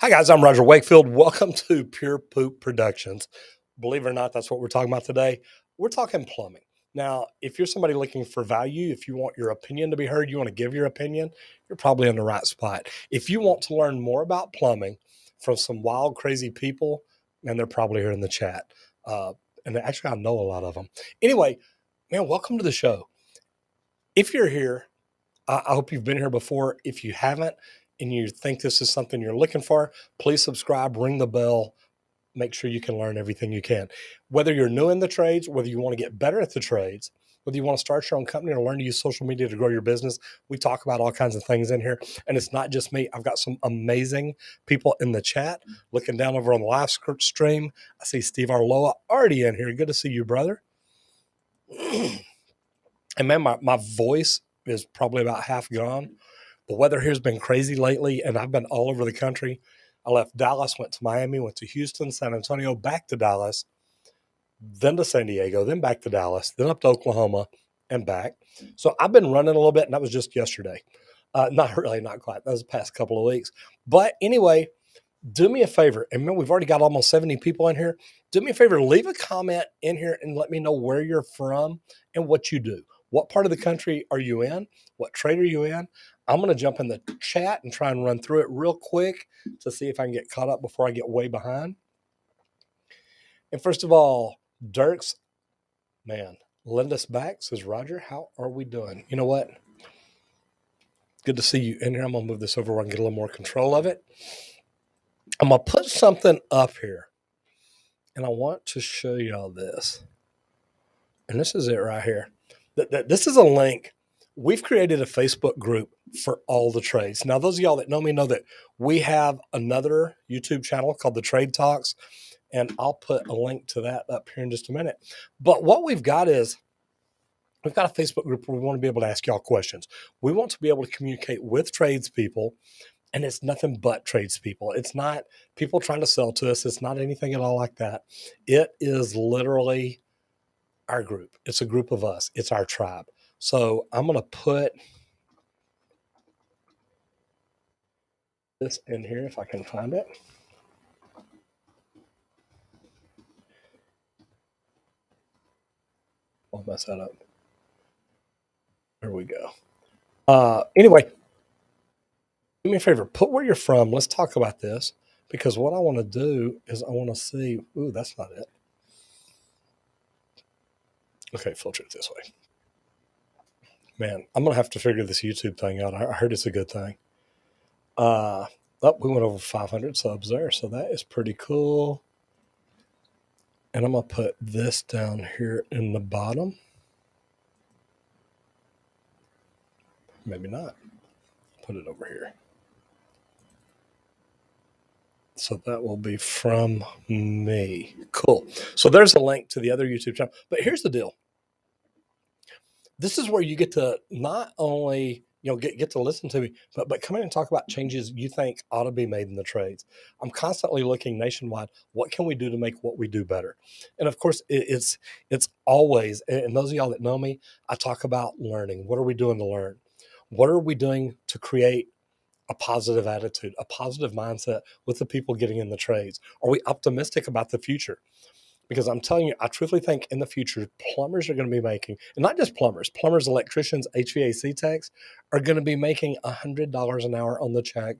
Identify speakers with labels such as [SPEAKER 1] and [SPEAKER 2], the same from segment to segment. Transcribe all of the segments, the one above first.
[SPEAKER 1] Hi, guys. I'm Roger Wakefield. Welcome to Pure Poop Productions. Believe it or not, that's what we're talking about today. We're talking plumbing. Now, if you're somebody looking for value, if you want your opinion to be heard, you want to give your opinion, you're probably in the right spot. If you want to learn more about plumbing from some wild, crazy people, and they're probably here in the chat. And actually, I know a lot of them. Anyway, man, welcome to the show. If you're here, I hope you've been here before. If you haven't and you think this is something you're looking for, please subscribe, ring the bell, make sure you can learn everything you can. Whether you're new in the trades, whether you want to get better at the trades, whether you want to start your own company or learn to use social media to grow your business, we talk about all kinds of things in here. And it's not just me. I've got some amazing people in the chat. Looking down over on the live stream, I see Steve Arloa already in here. Good to see you, brother. And man, my voice is probably about half gone. The weather here has been crazy lately, and I've been all over the country. I left Dallas, went to Miami, went to Houston, San Antonio, back to Dallas, then to San Diego, then back to Dallas, then up to Oklahoma and back. So I've been running a little bit, and that was just yesterday. Not really, not quite. That was the past couple of weeks. But anyway, do me a favor. And man, we've already got almost 70 people in here. Do me a favor, leave a comment in here and let me know where you're from and what you do. What part of the country are you in? What trade are you in? I'm going to jump in the chat and try and run through it real quick to see if I can get caught up before I get way behind. And first of all, Dirks, man, lend us back, says Roger. How are we doing? You know what? Good to see you in here. I'm going to move this over where I can get a little more control of it. I'm going to put something up here, and I want to show y'all this. And this is it right here. This is a link. We've created a Facebook group for all the trades. Now, those of y'all that know me know that we have another YouTube channel called The Trade Talks, and I'll put a link to that up here in just a minute. But what we've got is we've got a Facebook group where we want to be able to ask y'all questions. We want to be able to communicate with tradespeople, and it's nothing but tradespeople. It's not people trying to sell to us. It's not anything at all like that. It is literally our group. It's a group of us. It's our tribe. So I'm going to put this in here if I can find it. I'll mess that up. There we go. Anyway, do me a favor. Put where you're from. Let's talk about this because what I want to do is I want to see. Ooh, that's not it. Okay, filter it this way. Man, I'm going to have to figure this YouTube thing out. I heard it's a good thing. We went over 500 subs there, so that is pretty cool. And I'm going to put this down here in the bottom. Maybe not. Put it over here. So that will be from me. Cool. So there's a link to the other YouTube channel. But here's the deal. This is where you get to not only get to listen to me, but come in and talk about changes you think ought to be made in the trades. I'm constantly looking nationwide. What can we do to make what we do better? And of course, it's always, and those of y'all that know me, I talk about learning. What are we doing to learn? What are we doing to create a positive attitude, a positive mindset with the people getting in the trades? Are we optimistic about the future? Because I'm telling you, I truthfully think in the future, plumbers are going to be making, and not just plumbers, electricians, HVAC techs are going to be making $100 an hour on the check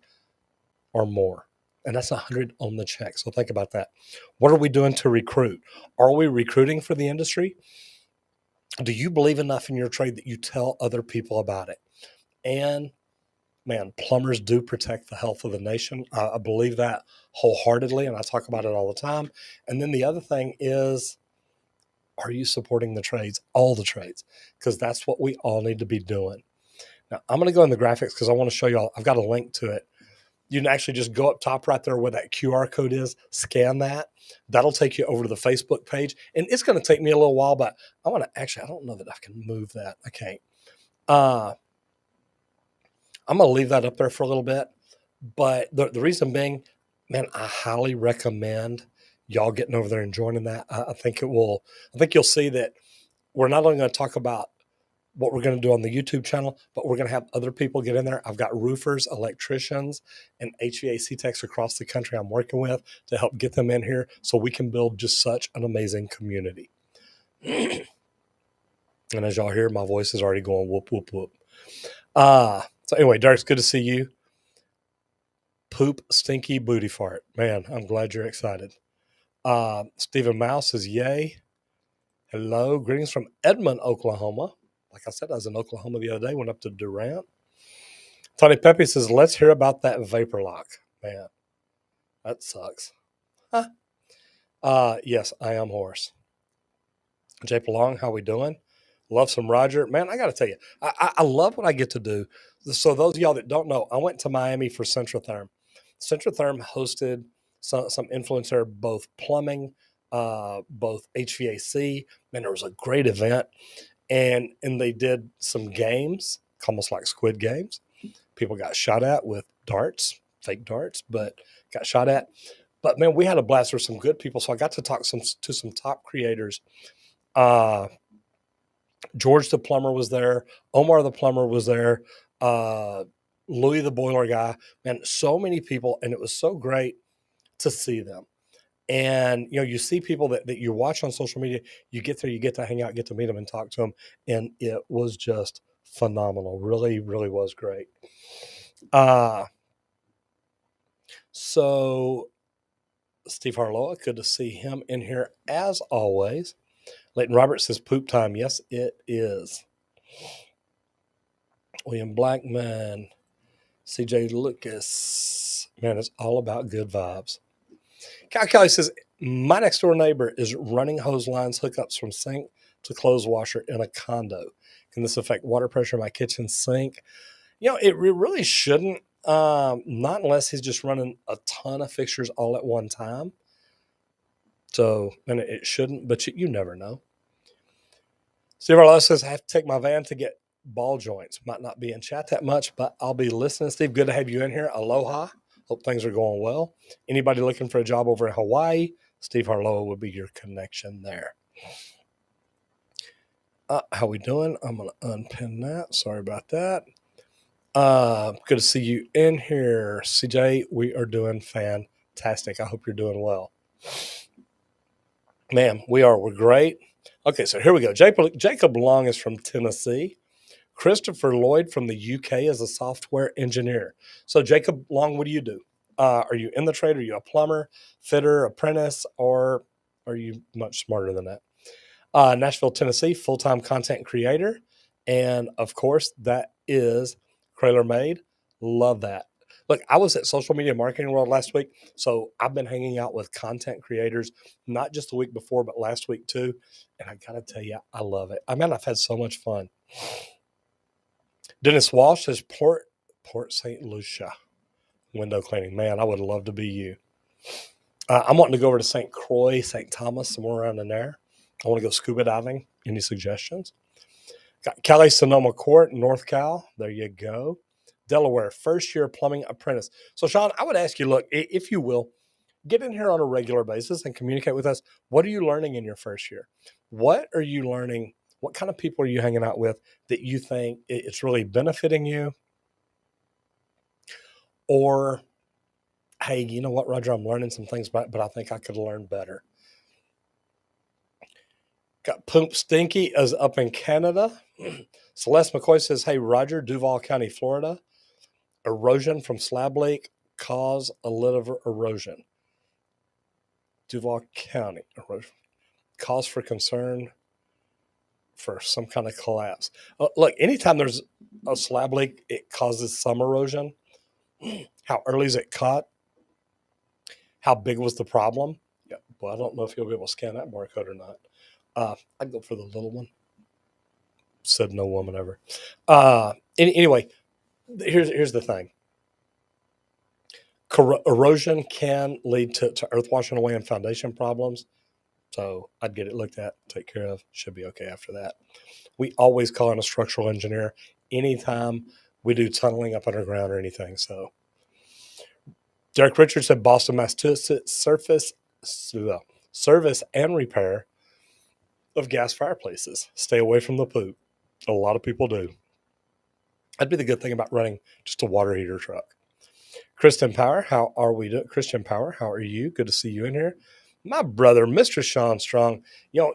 [SPEAKER 1] or more. And that's 100 on the check. So think about that. What are we doing to recruit? Are we recruiting for the industry? Do you believe enough in your trade that you tell other people about it? And man, plumbers do protect the health of the nation. I believe that wholeheartedly, and I talk about it all the time. And then the other thing is, are you supporting the trades, all the trades? Because that's what we all need to be doing. Now, I'm going to go in the graphics because I want to show you all. I've got a link to it. You can actually just go up top right there where that QR code is, scan that. That'll take you over to the Facebook page. And it's going to take me a little while, but I want to actually, I don't know that I can move that. I can't. I'm going to leave that up there for a little bit. But the reason being, man, I highly recommend y'all getting over there and joining that. I think you'll see that we're not only going to talk about what we're going to do on the YouTube channel, but we're going to have other people get in there. I've got roofers, electricians, and HVAC techs across the country I'm working with to help get them in here so we can build just such an amazing community. And as y'all hear, my voice is already going whoop, whoop, whoop. So anyway, Derek, good to see you. Poop, stinky booty fart. Man, I'm glad you're excited. Stephen Mouse says, yay. Hello. Greetings from Edmond, Oklahoma. Like I said, I was in Oklahoma the other day, went up to Durant. Tony Pepe says, let's hear about that vapor lock. Man, that sucks. Huh? Yes, I am hoarse. Jay Long, how we doing? Love some Roger. Man, I got to tell you, I love what I get to do. So those of y'all that don't know, I went to Miami for Centrotherm. Centrotherm hosted some influencer, both plumbing, both HVAC. Man, there was a great event. And they did some games, almost like Squid Games. People got shot at with darts, fake darts, but got shot at. But man, we had a blast. There's some good people. So I got to talk to some top creators. George the plumber was there. Omar the plumber was there. Louis the boiler guy. Man, so many people. And it was so great to see them. And, you see people that you watch on social media, you get there, you get to hang out, get to meet them and talk to them. And it was just phenomenal. Really, really was great. So Steve Harlow, good to see him in here as always. Leighton Roberts says poop time. Yes, it is. William Blackman, CJ Lucas. Man, it's all about good vibes. Cal Kelly says, my next door neighbor is running hose lines, hookups from sink to clothes washer in a condo. Can this affect water pressure in my kitchen sink? It really shouldn't, not unless he's just running a ton of fixtures all at one time. So, and it shouldn't, but you never know. Steve Arlo says, I have to take my van to get ball joints. Might not be in chat that much, but I'll be listening. Steve, good to have you in here. Aloha. Hope things are going well. Anybody looking for a job over in Hawaii, Steve Harlow would be your connection there. How we doing? I'm going to unpin that. Sorry about that. Good to see you in here. CJ, we are doing fantastic. I hope you're doing well. Man, we are. We're great. Okay, so here we go. Jacob Long is from Tennessee. Christopher Lloyd from the UK is a software engineer. So Jacob Long, what do you do? Are you in the trade? Are you a plumber, fitter, apprentice, or are you much smarter than that? Nashville, Tennessee, full-time content creator. And of course, that is Crayler Made. Love that. Look, I was at Social Media Marketing World last week, so I've been hanging out with content creators, not just the week before, but last week too. And I got to tell you, I love it. I've had so much fun. Dennis Walsh says Port St. Lucia window cleaning. Man, I would love to be you. I'm wanting to go over to St. Croix, St. Thomas, somewhere around in there. I want to go scuba diving. Any suggestions? Got Kelly Sonoma Court, North Cal. There you go. Delaware, first year plumbing apprentice. So, Sean, I would ask you, look, if you will, get in here on a regular basis and communicate with us. What are you learning in your first year? What are you learning? What kind of people are you hanging out with that you think it's really benefiting you? Or, hey, you know what, Roger, I'm learning some things, but I think I could learn better. Got Poop Stinky is up in Canada. Celeste McCoy says, hey, Roger, Duval County, Florida. Erosion from Slab Lake cause a liver erosion. Duval County erosion. Cause for concern for some kind of collapse. Look, anytime there's a slab leak, it causes some erosion. How early is it caught? How big was the problem? Yeah, well, I don't know if you'll be able to scan that barcode or not. I'd go for the little one. Said no woman ever. Anyway, here's the thing. Erosion can lead to earth washing away and foundation problems. So I'd get it looked at, take care of. Should be okay after that. We always call in a structural engineer anytime we do tunneling up underground or anything. So Derek Richards said Boston, Massachusetts service and repair of gas fireplaces. Stay away from the poop. A lot of people do. That'd be the good thing about running just a water heater truck. Kristen Power, how are we doing? Christian Power, how are you? Good to see you in here. My brother, Mr. Sean Strong.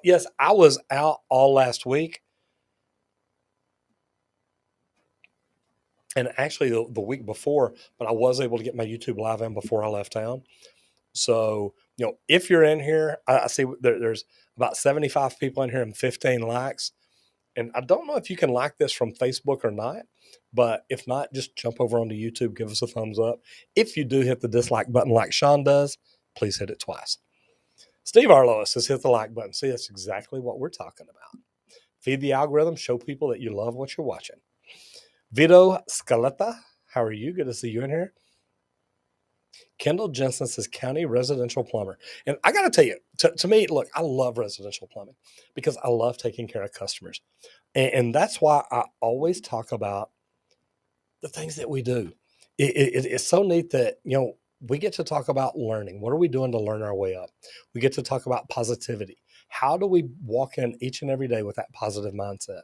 [SPEAKER 1] Yes, I was out all last week. And actually the week before, but I was able to get my YouTube live in before I left town. So, if you're in here, I see there's about 75 people in here and 15 likes. And I don't know if you can like this from Facebook or not, but if not, just jump over onto YouTube, give us a thumbs up. If you do hit the dislike button like Sean does, please hit it twice. Steve Arlois says hit the like button. See, that's exactly what we're talking about. Feed the algorithm, show people that you love what you're watching. Vito Scaletta, how are you? Good to see you in here. Kendall Jensen says county residential plumber. And I got to tell you, to me, look, I love residential plumbing because I love taking care of customers. And that's why I always talk about the things that we do. It's so neat that, we get to talk about learning. What are we doing to learn our way up? We get to talk about positivity. How do we walk in each and every day with that positive mindset?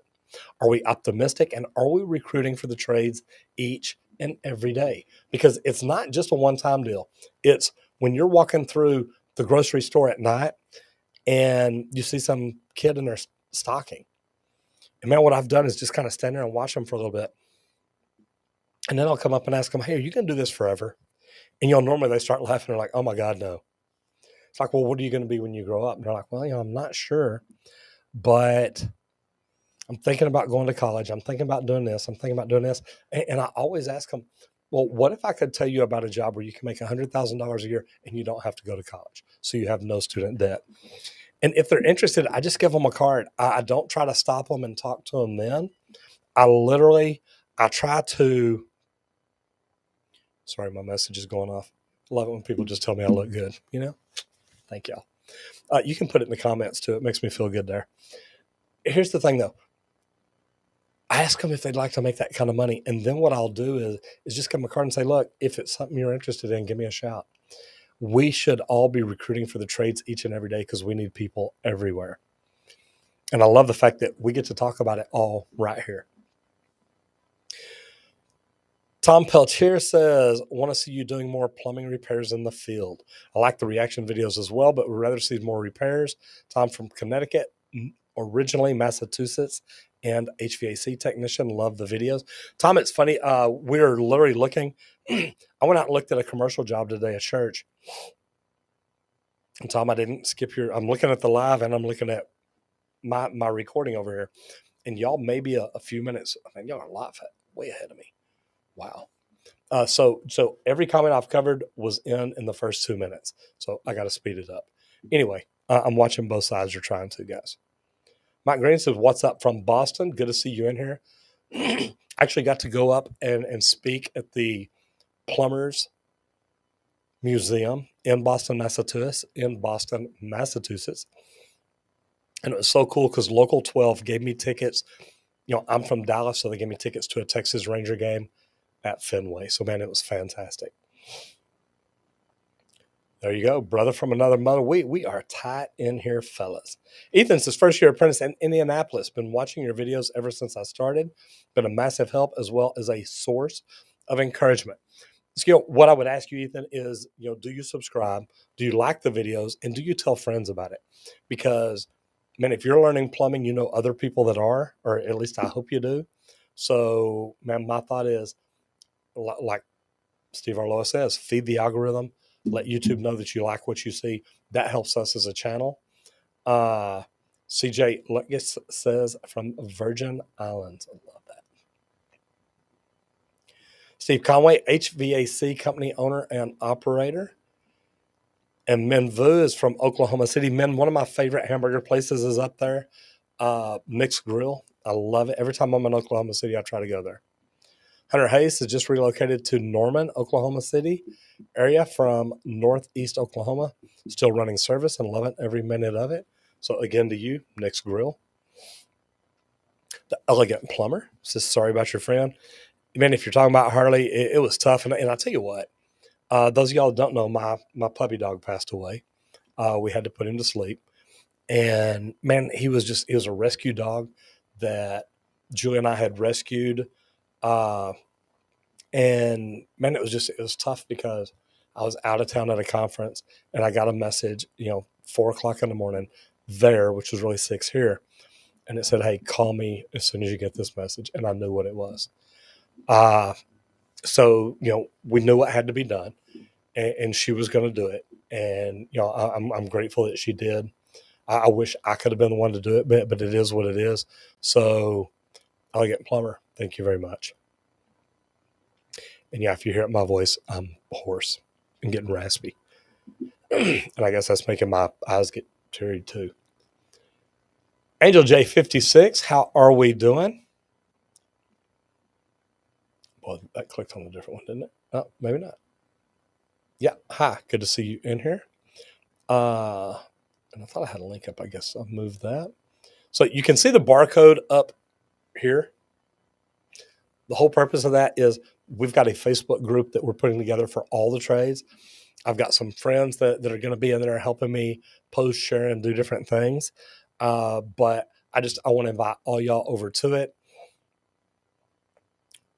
[SPEAKER 1] Are we optimistic, and are we recruiting for the trades each and every day? Because it's not just a one-time deal. It's when you're walking through the grocery store at night and you see some kid in their stocking. And man, what I've done is just kind of stand there and watch them for a little bit. And then I'll come up and ask them, hey, are you going to do this forever? And normally they start laughing. They're like, oh my God, no. It's like, well, what are you going to be when you grow up? And they're like, well, I'm not sure, but I'm thinking about going to college. I'm thinking about doing this. I'm thinking about doing this. And I always ask them, well, what if I could tell you about a job where you can make $100,000 a year and you don't have to go to college? So you have no student debt. And if they're interested, I just give them a card. I don't try to stop them and talk to them then. I try to, sorry, my message is going off. I love it when people just tell me I look good, Thank y'all. You can put it in the comments too. It makes me feel good there. Here's the thing though. I ask them if they'd like to make that kind of money. And then what I'll do is just give them a card and say, look, if it's something you're interested in, give me a shout. We should all be recruiting for the trades each and every day because we need people everywhere. And I love the fact that we get to talk about it all right here. Tom Peltier says, want to see you doing more plumbing repairs in the field. I like the reaction videos as well, but would rather see more repairs. Tom from Connecticut, originally Massachusetts, and HVAC technician. Love the videos. Tom, it's funny. We're literally looking. I went out and looked at a commercial job today at church. And Tom, I didn't skip I'm looking at the live and I'm looking at my recording over here. And y'all maybe a few minutes. I mean, y'all are a lot way ahead of me. Wow. So every comment I've covered was in the first 2 minutes. So I got to speed it up. Anyway, I'm watching both sides. You're trying to, guys. Mike Green says, what's up from Boston? Good to see you in here. Actually got to go up and speak at the Plumbers Museum in Boston, Massachusetts. And it was so cool because Local 12 gave me tickets. I'm from Dallas, so they gave me tickets to a Texas Ranger game at Fenway. So, man, it was fantastic. There you go. Brother from another mother. We are tight in here, fellas. Ethan says, first year apprentice in Indianapolis. Been watching your videos ever since I started. Been a massive help as well as a source of encouragement. So, what I would ask you, Ethan, is, do you subscribe? Do you like the videos? And do you tell friends about it? Because, man, if you're learning plumbing, you know other people that are, or at least I hope you do. So, man, my thought is, like, Steve Arloa says, feed the algorithm, let YouTube know that you like what you see. That helps us as a channel. CJ Lucas says from Virgin Islands. I love that. Steve Conway, HVAC company owner and operator. And Min Vu is from Oklahoma City. Min, one of my favorite hamburger places is up there. Nick's Grill. I love it. Every time I'm in Oklahoma City, I try to go there. Hunter Hayes has just relocated to Norman, Oklahoma City area from Northeast Oklahoma. Still running service and loving every minute of it. So again, to you, Nick's Grill. The Elegant Plumber says, sorry about your friend. Man, if you're talking about Harley, it was tough. And I tell you what, those of y'all don't know, my puppy dog passed away. We had to put him to sleep. And man, he was a rescue dog that Julie and I had rescued. And man, it was tough because I was out of town at a conference and I got a message, 4:00 in the morning there, which was really 6 here. And it said, hey, call me as soon as you get this message. And I knew what it was. So, we knew what had to be done and she was going to do it. And, I'm grateful that she did. I wish I could have been the one to do it, but it is what it is. So Elegant Plumber, thank you very much. And yeah, if you hear my voice, I'm hoarse and getting raspy. And I guess that's making my eyes get teary too. Angel J56, how are we doing? Well, that clicked on a different one, didn't it? Oh, maybe not. Yeah, hi, good to see you in here. And I thought I had a link up. I guess I'll move that. So you can see the barcode up here. The whole purpose of that is we've got a Facebook group that we're putting together for all the trades. I've got some friends that are going to be in there helping me post, share, and do different things. But I want to invite all y'all over to it.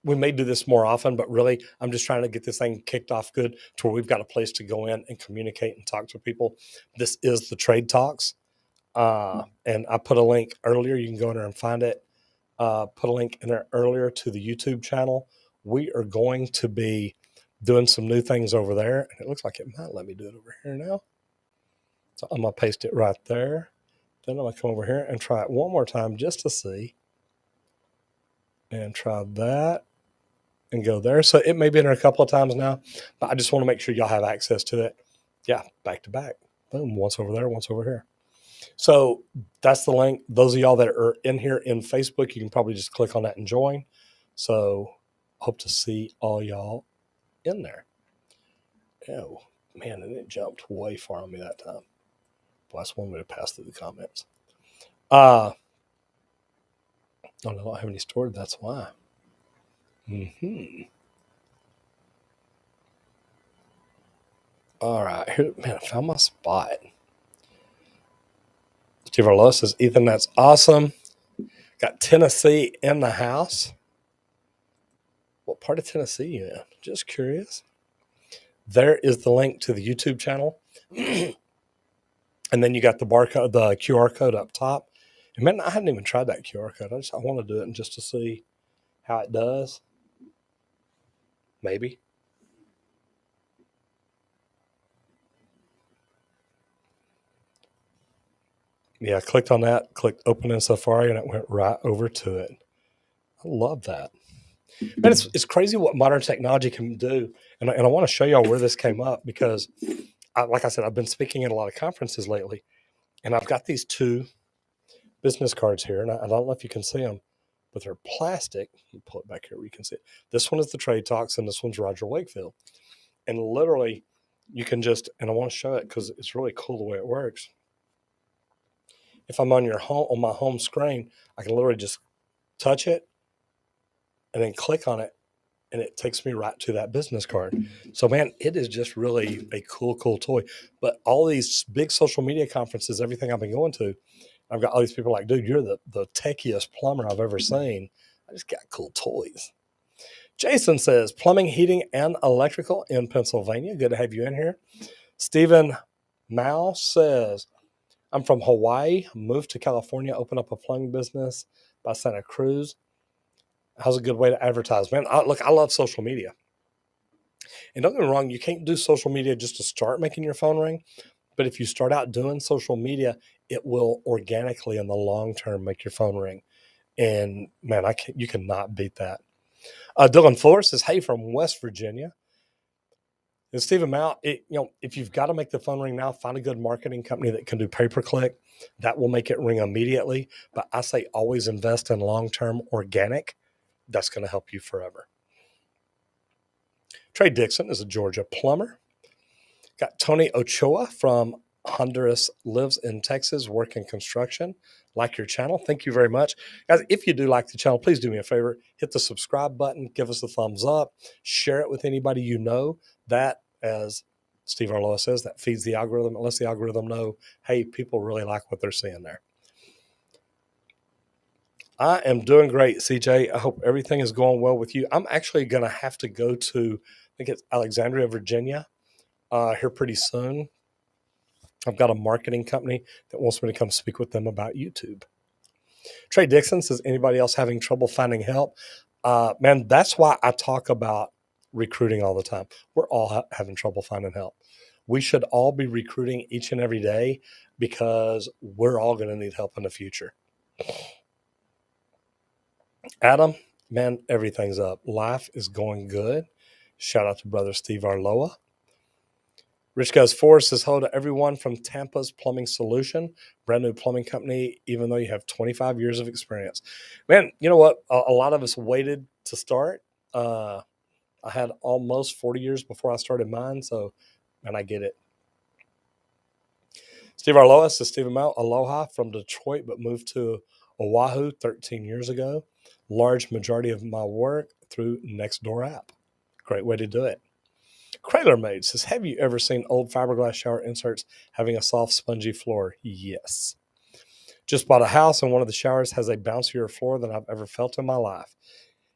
[SPEAKER 1] We may do this more often, but really, I'm just trying to get this thing kicked off good to where we've got a place to go in and communicate and talk to people. This is the Trade Talks. And I put a link earlier. You can go in there and find it. Put a link in there earlier to the YouTube channel. We are going to be doing some new things over there. And it looks like it might let me do it over here now. So I'm going to paste it right there. Then I'm going to come over here and try it one more time just to see. And try that. And go there. So it may be in there a couple of times now, but I just want to make sure y'all have access to it. Yeah, back to back. Boom, once over there, once over here. So that's the link. Those of y'all that are in here in Facebook, you can probably just click on that and join. So hope to see all y'all in there. Oh, man, and it jumped way far on me that time. Well, that's one way to pass through the comments. Oh, no, I don't have any stored. That's why. All right. Here, man, I found my spot. Steve Arloa says, Ethan, that's awesome. Got Tennessee in the house. What part of Tennessee you in? Just curious. There is the link to the YouTube channel. And then you got the barcode, the QR code up top. And man, I hadn't even tried that QR code. I want to do it just to see how it does. Maybe. Yeah, I clicked on that, clicked open in Safari, and it went right over to it. I love that. Man, it's crazy what modern technology can do. And I want to show y'all where this came up because, like I said, I've been speaking at a lot of conferences lately. And I've got these two business cards here. And I don't know if you can see them, but they're plastic. Let me pull it back here where you can see it. This one is the Trade Talks, and this one's Roger Wakefield. And literally, you can just, and I want to show it because it's really cool the way it works. If I'm on my home screen, I can literally just touch it and then click on it, and it takes me right to that business card. So, man, it is just really a cool toy. But all these big social media conferences, everything I've been going to, I've got all these people like, dude, you're the techiest plumber I've ever seen. I just got cool toys. Jason says, plumbing, heating, and electrical in Pennsylvania. Good to have you in here. Stephen Mao says, I'm from Hawaii, moved to California, opened up a plumbing business by Santa Cruz. How's a good way to advertise? Man, I love social media. And don't get me wrong, you can't do social media just to start making your phone ring. But if you start out doing social media, it will organically in the long term make your phone ring. And man, you cannot beat that. Dylan Fuller says, "Hey, from West Virginia." And Stephen Mount, if you've got to make the phone ring now, find a good marketing company that can do pay per click. That will make it ring immediately. But I say always invest in long term organic. That's going to help you forever. Trey Dixon is a Georgia plumber. Got Tony Ochoa from Honduras, lives in Texas, working construction. Like your channel. Thank you very much. Guys, if you do like the channel, please do me a favor. Hit the subscribe button. Give us a thumbs up. Share it with anybody you know. That, as Steve Arloa says, that feeds the algorithm. It lets the algorithm know, hey, people really like what they're seeing there. I am doing great, CJ. I hope everything is going well with you. I'm actually going to have to go to, I think it's Alexandria, Virginia, here pretty soon. I've got a marketing company that wants me to come speak with them about YouTube. Trey Dixon says, anybody else having trouble finding help? Man, that's why I talk about recruiting all the time. We're all having trouble finding help. We should all be recruiting each and every day because we're all going to need help in the future. Adam, man, everything's up. Life is going good. Shout out to brother Steve Arloa. Rich Guys Forrest says, hello to everyone from Tampa's Plumbing Solution, brand new plumbing company, even though you have 25 years of experience. Man, you know what? A lot of us waited to start. I had almost 40 years before I started mine, so, man, I get it. Steve Arloa says, Stephen Mount, aloha from Detroit, but moved to Oahu 13 years ago. Large majority of my work through Nextdoor app. Great way to do it. Crayler Maid says, have you ever seen old fiberglass shower inserts having a soft, spongy floor? Yes. Just bought a house, and one of the showers has a bouncier floor than I've ever felt in my life.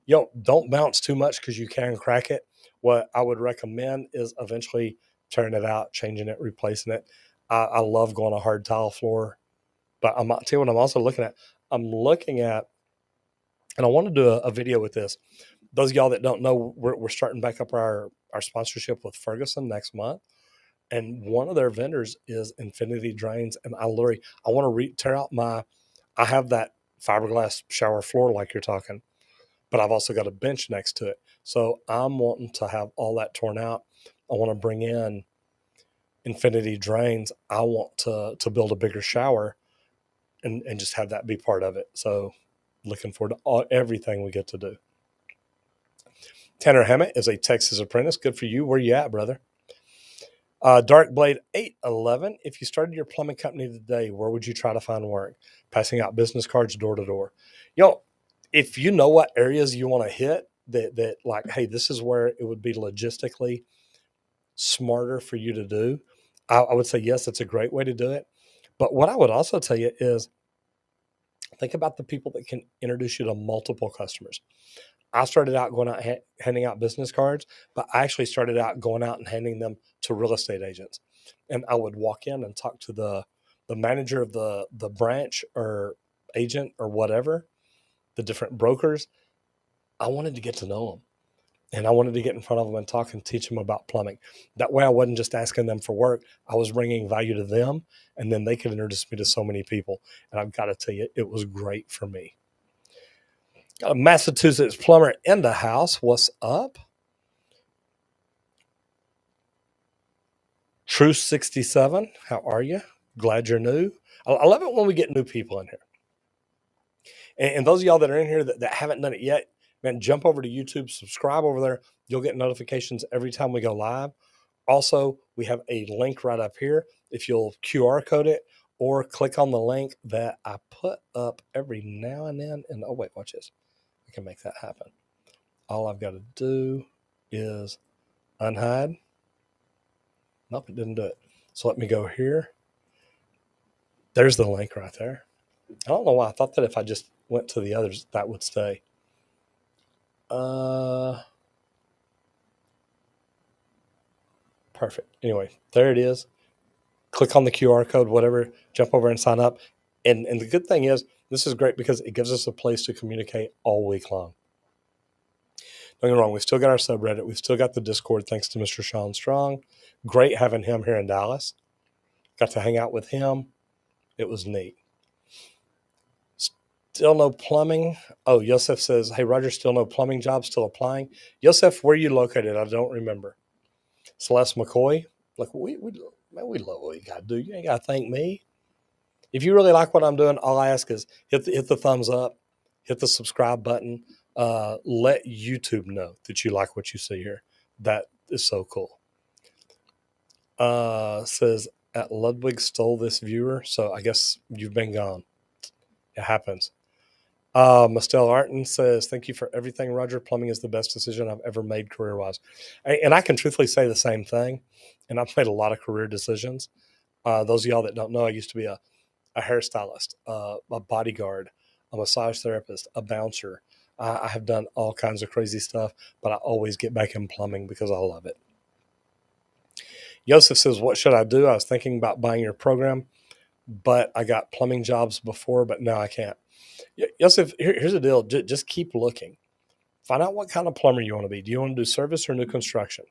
[SPEAKER 1] Don't bounce too much because you can crack it. What I would recommend is eventually tearing it out, changing it, replacing it. I love going a hard tile floor, but I'll tell you what I'm also looking at. I'm looking at, and I want to do a video with this. Those of y'all that don't know, we're starting back up our sponsorship with Ferguson next month. And one of their vendors is Infinity Drains. And I want to tear out I have that fiberglass shower floor like you're talking, but I've also got a bench next to it. So I'm wanting to have all that torn out. I want to bring in Infinity Drains. I want to build a bigger shower and just have that be part of it. So looking forward to everything we get to do. Tanner Hammett is a Texas Apprentice. Good for you. Where you at, brother? Dark Blade 811. If you started your plumbing company today, where would you try to find work? Passing out business cards door to door. If you know what areas you want to hit, that like, hey, this is where it would be logistically smarter for you to do, I would say yes, that's a great way to do it. But what I would also tell you is think about the people that can introduce you to multiple customers. I started out going out handing out business cards, but I actually started out going out and handing them to real estate agents. And I would walk in and talk to the manager of the branch or agent or whatever, the different brokers. I wanted to get to know them. And I wanted to get in front of them and talk and teach them about plumbing. That way I wasn't just asking them for work. I was bringing value to them, and then they could introduce me to so many people. And I've got to tell you, it was great for me. Got a Massachusetts plumber in the house. What's up? True 67. How are you? Glad you're new. I love it when we get new people in here. And those of y'all that are in here that haven't done it yet, man, jump over to YouTube, subscribe over there. You'll get notifications every time we go live. Also, we have a link right up here. If you'll QR code it or click on the link that I put up every now and then. And oh, wait, watch this. I can make that happen. All I've got to do is unhide. Nope, it didn't do it. So let me go here. There's the link right there. I don't know why. I thought that if I just went to the others, that would stay. Perfect. Anyway, there it is. Click on the QR code, whatever, jump over and sign up. And the good thing is, this is great because it gives us a place to communicate all week long. Don't get me wrong, we still got our subreddit. We've still got the Discord thanks to Mr. Sean Strong. Great having him here in Dallas. Got to hang out with him. It was neat. Still no plumbing. Oh, Yosef says, hey, Roger, still no plumbing jobs, still applying. Yosef, where are you located? I don't remember. Celeste McCoy, like, man, we love what you got to do. You ain't got to thank me. If you really like what I'm doing, all I ask is hit the thumbs up, hit the subscribe button. Let YouTube know that you like what you see here. That is so cool. Says, at Ludwig stole this viewer, so I guess you've been gone. It happens. Mastel Arton says, thank you for everything, Roger. Plumbing is the best decision I've ever made career-wise. And I can truthfully say the same thing. And I've made a lot of career decisions. Those of y'all that don't know, I used to be a hairstylist, a bodyguard, a massage therapist, a bouncer. I have done all kinds of crazy stuff, but I always get back in plumbing because I love it. Yosef says, what should I do? I was thinking about buying your program, but I got plumbing jobs before, but now I can't. Yosef, here's the deal. Just keep looking. Find out what kind of plumber you want to be. Do you want to do service or new construction?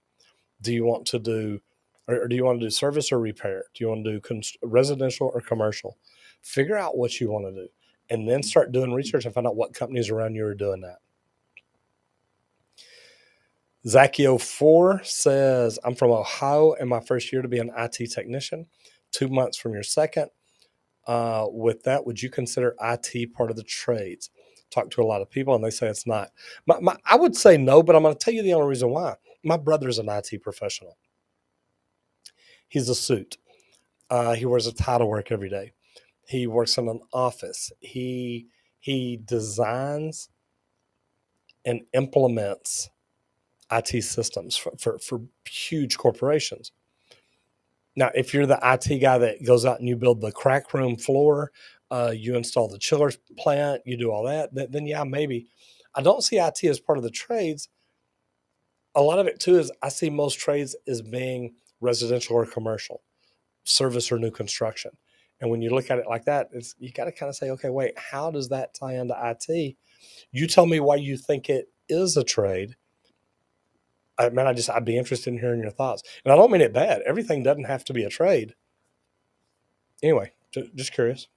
[SPEAKER 1] Do you want to do, or do you want to do service or repair? Do you want to do residential or commercial? Figure out what you want to do, and then start doing research and find out what companies around you are doing that. Zacchio4 says, I'm from Ohio and my first year to be an IT technician, 2 months from your second. With that, would you consider IT part of the trades? Talk to a lot of people and they say it's not. I would say no, but I'm going to tell you the only reason why. My brother's an IT professional. He's a suit. He wears a tie to work every day. He works in an office. He designs and implements IT systems for huge corporations. Now, if you're the IT guy that goes out and you build the crack room floor, you install the chiller plant, you do all that, then yeah, maybe. I don't see IT as part of the trades. A lot of it too is I see most trades as being residential or commercial, service or new construction. And when you look at it like that, you got to kind of say, okay, wait, how does that tie into IT? You tell me why you think it is a trade. I'd be interested in hearing your thoughts. And I don't mean it bad. Everything doesn't have to be a trade. Anyway, just curious.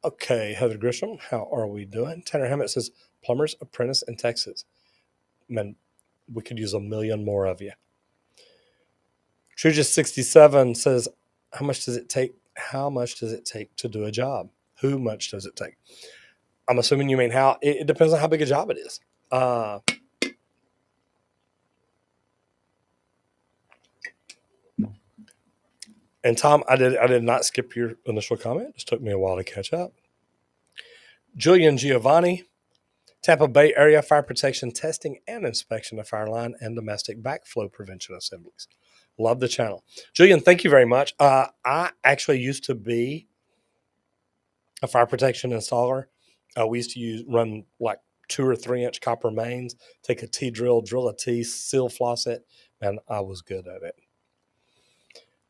[SPEAKER 1] Okay, Heather Grisham, how are we doing? Tanner Hammett says, plumbers, apprentice in Texas. Man, we could use a million more of you. Truja67 says, how much does it take? How much does it take to do a job? Who much does it take? I'm assuming you mean how. It depends on how big a job it is. And Tom, I did not skip your initial comment. It just took me a while to catch up. Julian Giovanni, Tampa Bay area fire protection testing and inspection of fire line and domestic backflow prevention assemblies. Love the channel. Julian, thank you very much. I actually used to be a fire protection installer. We used to run like 2 or 3 inch copper mains, take a T-drill, drill a T, seal floss it, and I was good at it.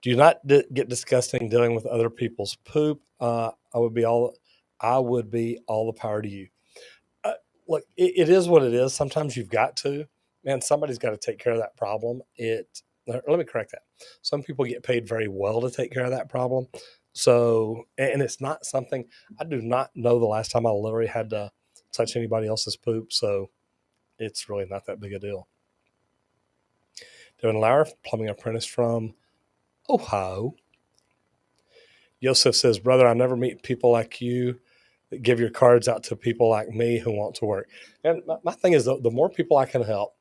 [SPEAKER 1] Do you not get disgusting dealing with other people's poop? I would be all the power to you. Look, it is what it is. Sometimes you've got to. Man, somebody's got to take care of that problem. Let me correct that. Some people get paid very well to take care of that problem. So, and it's not something, I do not know the last time I literally had to touch anybody else's poop. So it's really not that big a deal. Devin Lauer, plumbing apprentice from Ohio. Yosef says, brother, I never meet people like you that give your cards out to people like me who want to work. And my thing is, the more people I can help,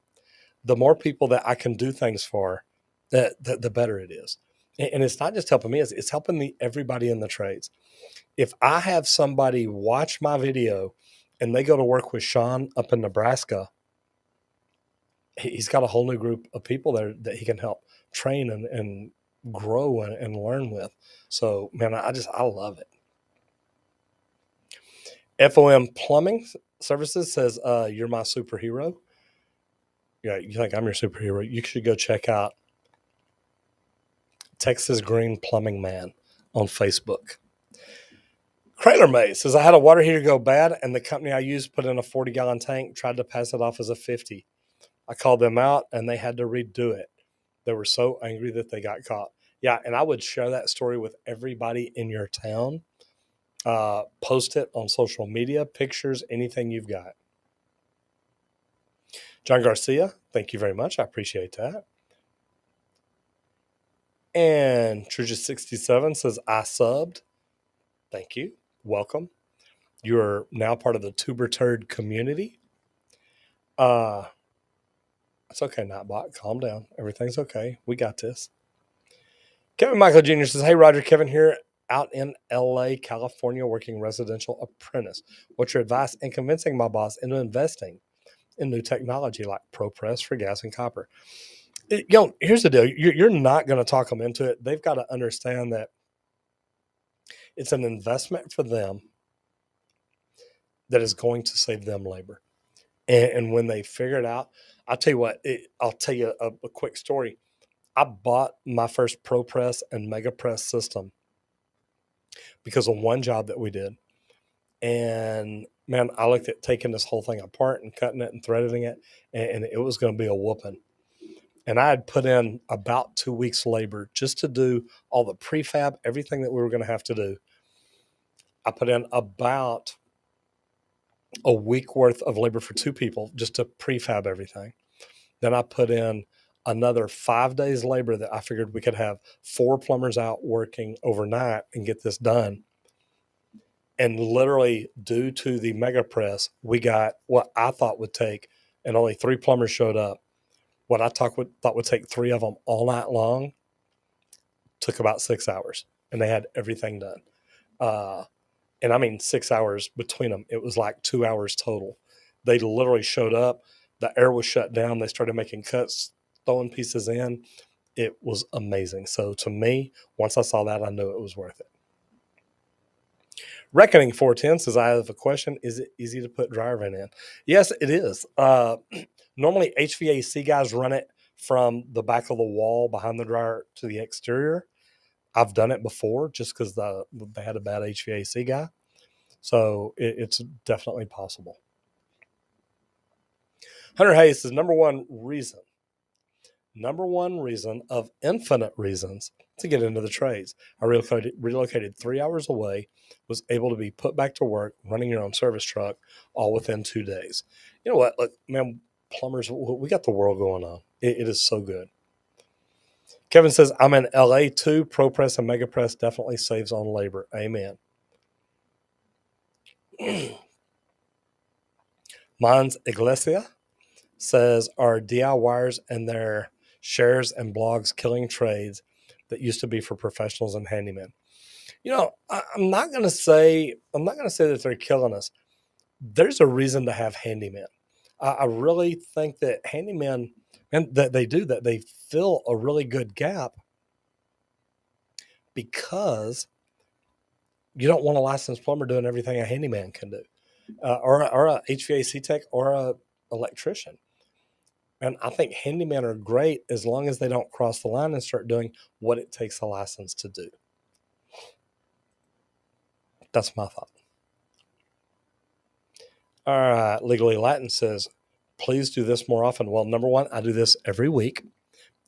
[SPEAKER 1] the more people that I can do things for, the better it is. And it's not just helping me, it's helping everybody in the trades. If I have somebody watch my video and they go to work with Sean up in Nebraska, he's got a whole new group of people there that he can help train and grow and learn with. So, man, I love it. FOM Plumbing Services says, you're my superhero. Yeah, you think I'm your superhero? You should go check out Texas Green Plumbing Man on Facebook. Crailer May says, I had a water heater go bad, and the company I used put in a 40-gallon tank, tried to pass it off as a 50. I called them out, and they had to redo it. They were so angry that they got caught. Yeah, and I would share that story with everybody in your town. Post it on social media, pictures, anything you've got. John Garcia, thank you very much. I appreciate that. And Truja67 says, I subbed. Thank you. Welcome. You're now part of the Tuber Turd community. It's okay, Nightbot. Calm down. Everything's okay. We got this. Kevin Michael Jr. says, hey, Roger, Kevin here out in LA, California, working residential apprentice. What's your advice in convincing my boss into investing in new technology like ProPress for gas and copper? Here's the deal. You're not going to talk them into it. They've got to understand that it's an investment for them that is going to save them labor. And when they figure it out, I'll tell you what, I'll tell you a quick story. I bought my first ProPress and MegaPress system because of one job that we did. And man, I looked at taking this whole thing apart and cutting it and threading it, and it was going to be a whooping. And I had put in about 2 weeks labor just to do all the prefab, everything that we were going to have to do. I put in about a week worth of labor for 2 people just to prefab everything. Then I put in another 5 days labor that I figured we could have 4 plumbers out working overnight and get this done. And literally, due to the mega press, we got what I thought would take, and only 3 plumbers showed up. What I thought would take 3 of them all night long took about 6 hours, and they had everything done. And I mean 6 hours between them. It was like 2 hours total. They literally showed up. The air was shut down. They started making cuts, throwing pieces in. It was amazing. So to me, once I saw that, I knew it was worth it. Reckoning 410 says, I have a question. Is it easy to put dryer vent in? Yes, it is. Normally, HVAC guys run it from the back of the wall behind the dryer to the exterior. I've done it before just because they had a bad HVAC guy. So it's definitely possible. Hunter Hayes says, number one reason of infinite reasons to get into the trades. I relocated 3 hours away, was able to be put back to work, running your own service truck, all within 2 days. You know what? Look, man, plumbers, we got the world going on. It is so good. Kevin says, I'm in LA too. ProPress and MegaPress definitely saves on labor. Amen. Mons Iglesia says, are DIYers and their shares and blogs killing trades that used to be for professionals and handymen? You know, I'm not going to say that they're killing us. There's a reason to have handymen. I really think that handymen, and that they fill a really good gap, because you don't want a licensed plumber doing everything a handyman can do, or a HVAC tech or a electrician. And I think handymen are great as long as they don't cross the line and start doing what it takes a license to do. That's my thought. All right. Legally Latin says, please do this more often. Well, number one, I do this every week,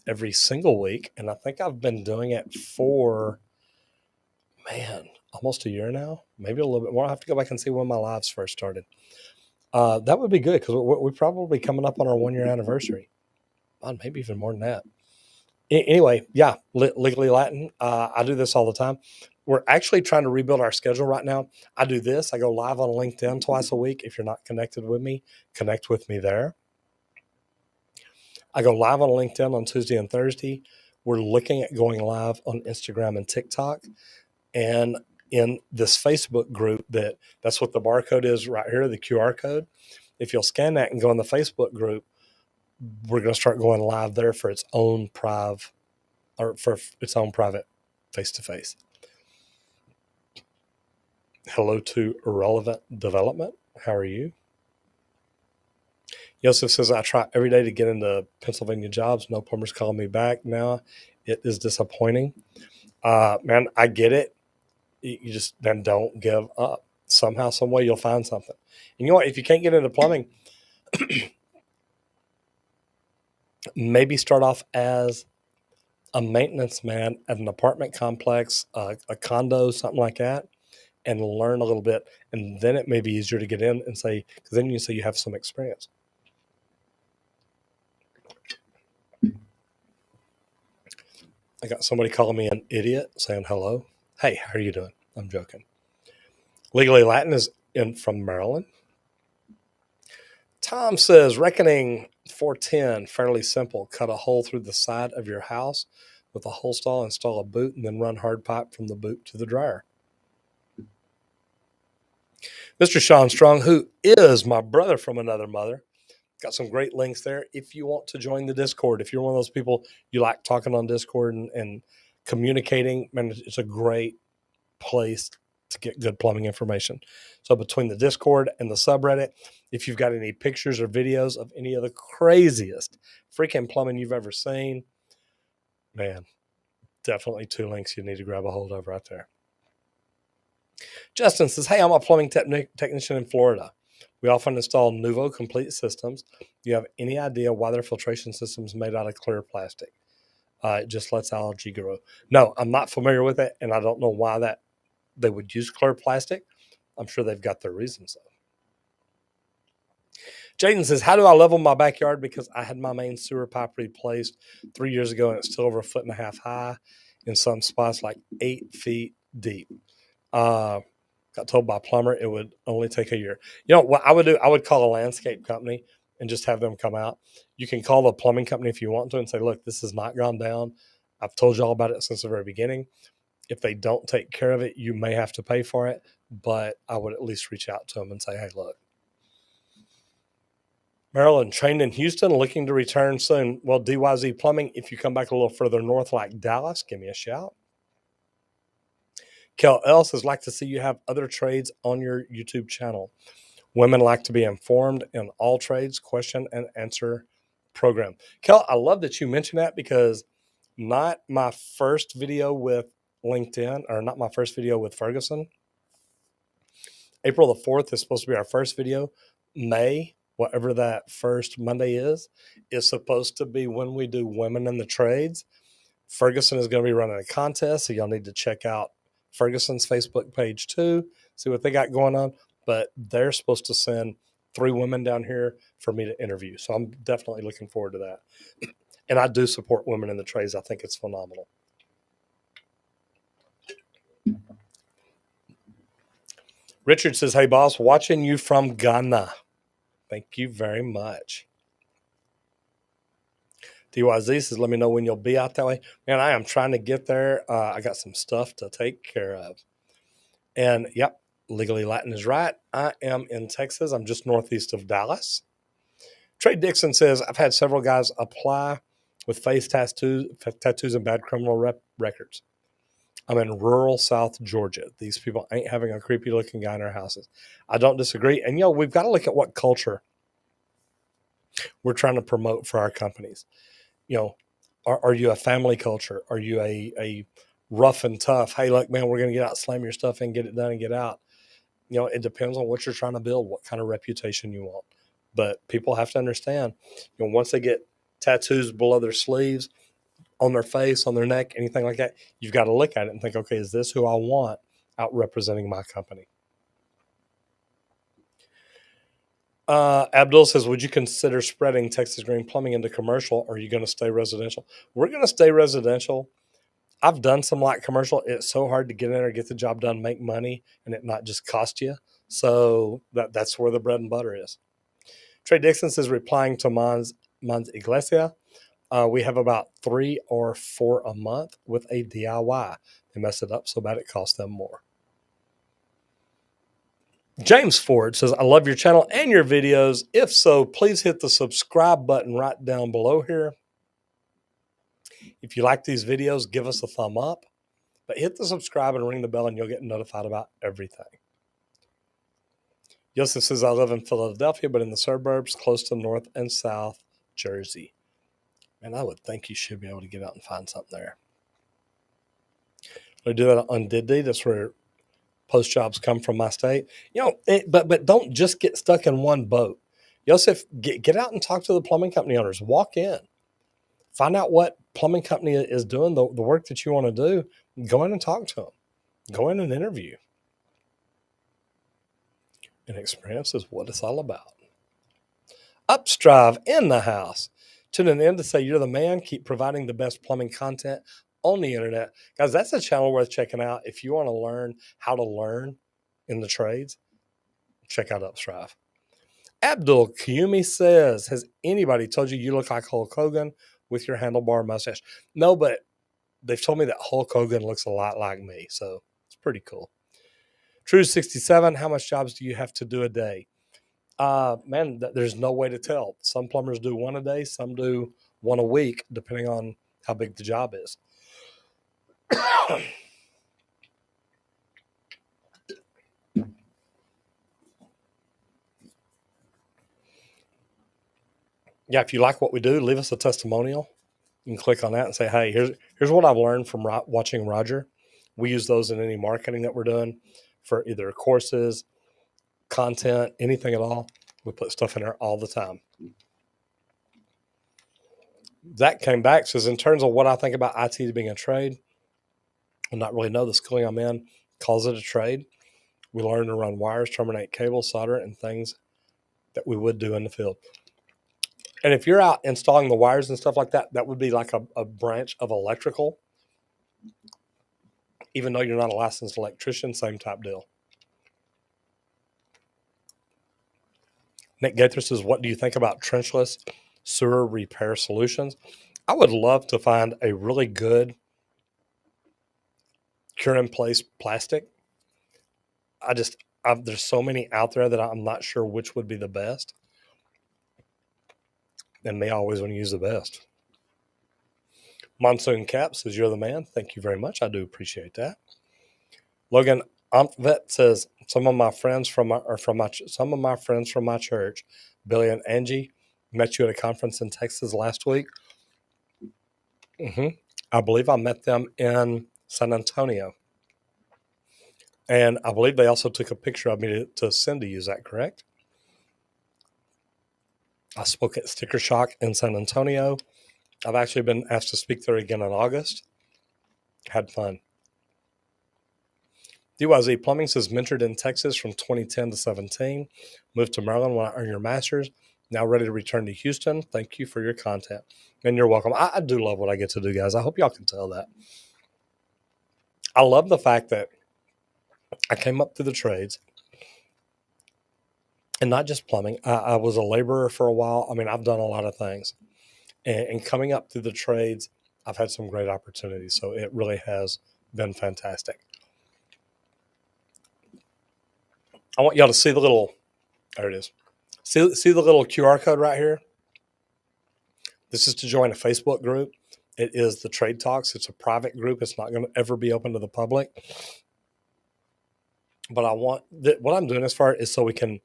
[SPEAKER 1] every single week. And I think I've been doing it for, almost a year now, maybe a little bit more. I have to go back and see when my lives first started. That would be good because we're probably coming up on our 1 year anniversary. Maybe even more than that. Anyway, yeah, Legally Latin. I do this all the time. We're actually trying to rebuild our schedule right now. I do this. I go live on LinkedIn twice a week. If you're not connected with me, connect with me there. I go live on LinkedIn on Tuesday and Thursday. We're looking at going live on Instagram and TikTok. And in this Facebook group, that's what the barcode is right here, the QR code. If you'll scan that and go in the Facebook group, we're going to start going live there for its own private face-to-face. Hello to Irrelevant Development. How are you? Yosef says, I try every day to get into Pennsylvania jobs. No plumbers calling me back now. It is disappointing. Man, I get it. You just then don't give up. Somehow, some way, you'll find something. And you know what? If you can't get into plumbing, maybe start off as a maintenance man at an apartment complex, a condo, something like that, and learn a little bit. And then it may be easier to get in and say, because then you say you have some experience. I got somebody calling me an idiot saying hello. Hey, how are you doing? I'm joking. Legally Latin is in from Maryland. Tom says, reckoning 410, fairly simple. Cut a hole through the side of your house with a hole stall, install a boot, and then run hard pipe from the boot to the dryer. Mr. Sean Strong, who is my brother from another mother, got some great links there. If you want to join the Discord, if you're one of those people you like talking on Discord and communicating, man, it's a great place to get good plumbing information. So between the Discord and the subreddit, if you've got any pictures or videos of any of the craziest freaking plumbing you've ever seen, man, definitely 2 links you need to grab a hold of right there. Justin says, hey, I'm a plumbing technician in Florida. We often install Nuvo complete systems. Do you have any idea why their filtration system is made out of clear plastic? It just lets algae grow. No, I'm not familiar with it, and I don't know why that they would use clear plastic. I'm sure they've got their reasons, though. Jaden says, how do I level my backyard? Because I had my main sewer pipe replaced 3 years ago, and it's still over 1.5 feet high, in some spots like 8 feet deep. Got told by a plumber it would only take a year. You know what I would do? I would call a landscape company and just have them come out. You can call the plumbing company if you want to and say, look, this has not gone down. I've told you all about it since the very beginning. If they don't take care of it, you may have to pay for it, but I would at least reach out to them and say, hey, look. Maryland, trained in Houston, looking to return soon. Well, DYZ Plumbing, if you come back a little further north like Dallas, give me a shout. Kel L says, like to see you have other trades on your YouTube channel. Women like to be informed in all trades, question and answer program. Kel, I love that you mentioned that because not my first video with LinkedIn, or not my first video with Ferguson. April the 4th is supposed to be our first video. May, whatever that first Monday is supposed to be when we do women in the trades. Ferguson is going to be running a contest, so y'all need to check out Ferguson's Facebook page too, see what they got going on. But they're supposed to send 3 women down here for me to interview. So I'm definitely looking forward to that. And I do support women in the trades. I think it's phenomenal. Richard says, hey, boss, watching you from Ghana. Thank you very much. DYZ says, let me know when you'll be out that way. Man, I am trying to get there. I got some stuff to take care of. And, yep, Legally Latin is right. I am in Texas. I'm just northeast of Dallas. Trey Dixon says, I've had several guys apply with face tattoos and bad criminal records. I'm in rural South Georgia. These people ain't having a creepy looking guy in our houses. I don't disagree. And, we've got to look at what culture we're trying to promote for our companies. Are you a family culture? Are you a rough and tough? Hey, look, man, we're going to get out, slam your stuff in, get it done and get out. It depends on what you're trying to build, what kind of reputation you want. But people have to understand, once they get tattoos below their sleeves, on their face, on their neck, anything like that, you've got to look at it and think, okay, is this who I want out representing my company? Abdul says, would you consider spreading Texas Green Plumbing into commercial, or are you going to stay residential? We're going to stay residential. I've done some light commercial. It's so hard to get in there, get the job done, make money, and it not just cost you. So that's where the bread and butter is. Trey Dixon says, replying to Mons Iglesia, we have about 3 or 4 a month with a DIY. They mess it up so bad it costs them more. James Ford says, I love your channel and your videos. If so, please hit the subscribe button right down below here. If you like these videos, give us a thumb up. But hit the subscribe and ring the bell and you'll get notified about everything. Yosef says, I live in Philadelphia, but in the suburbs, close to North and South Jersey. And I would think you should be able to get out and find something there. I do that on Diddy. That's where post jobs come from my state. But don't just get stuck in one boat. Yosef, get out and talk to the plumbing company owners. Walk in, find out what plumbing company is doing the work that you want to do. Go in and talk to them. Go in and interview. And experience is what it's all about. Upstrive in the house. Tuning in to say you're the man. Keep providing the best plumbing content on the internet. Guys, that's a channel worth checking out. If you want to learn how to learn in the trades, check out Upstrive. Abdul Kiyumi says, has anybody told you you look like Hulk Hogan with your handlebar mustache? No, but they've told me that Hulk Hogan looks a lot like me. So it's pretty cool. True67, how much jobs do you have to do a day? Man, there's no way to tell. Some plumbers do one a day, some do one a week, depending on how big the job is. Yeah, if you like what we do, leave us a testimonial. You can click on that and say, hey, here's what I've learned from watching Roger. We use those in any marketing that we're doing for either courses, content, anything at all. We put stuff in there all the time. Zach came back, says, in terms of what I think about IT being a trade, I not really know. The schooling I'm in calls it a trade. We learn to run wires, terminate cables, solder, and things that we would do in the field. And if you're out installing the wires and stuff like that, that would be like a branch of electrical. Even though you're not a licensed electrician, same type deal. Nick Gaither says, what do you think about trenchless sewer repair solutions? I would love to find a really good cure-in-place plastic. There's so many out there that I'm not sure which would be the best. And me always want to use the best. Monsoon Cap says, you're the man. Thank you very much. I do appreciate that. Logan Ampvet says, some of my friends from my church, Billy and Angie, met you at a conference in Texas last week. I believe I met them in San Antonio. And I believe they also took a picture of me to send to you. Is that correct? I spoke at Sticker Shock in San Antonio. I've actually been asked to speak there again in August. Had fun. DYZ Plumbing says, mentored in Texas from 2010 to 17. Moved to Maryland when I earned your master's. Now ready to return to Houston. Thank you for your content. And you're welcome. I do love what I get to do, guys. I hope y'all can tell that. I love the fact that I came up through the trades. And not just plumbing. I was a laborer for a while. I mean, I've done a lot of things. And coming up through the trades, I've had some great opportunities. So it really has been fantastic. I want y'all to see the little, there it is. See the little QR code right here? This is to join a Facebook group. It is the Trade Talks. It's a private group. It's not going to ever be open to the public. But what I'm doing this for is so we can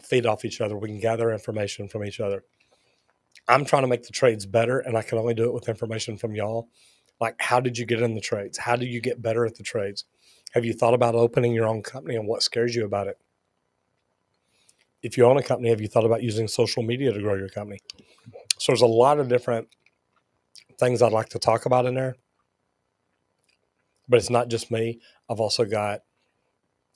[SPEAKER 1] feed off each other. We can gather information from each other. I'm trying to make the trades better, and I can only do it with information from y'all. Like, how did you get in the trades? How do you get better at the trades? Have you thought about opening your own company, and what scares you about it? If you own a company, have you thought about using social media to grow your company? So there's a lot of different things I'd like to talk about in there. But it's not just me. I've also got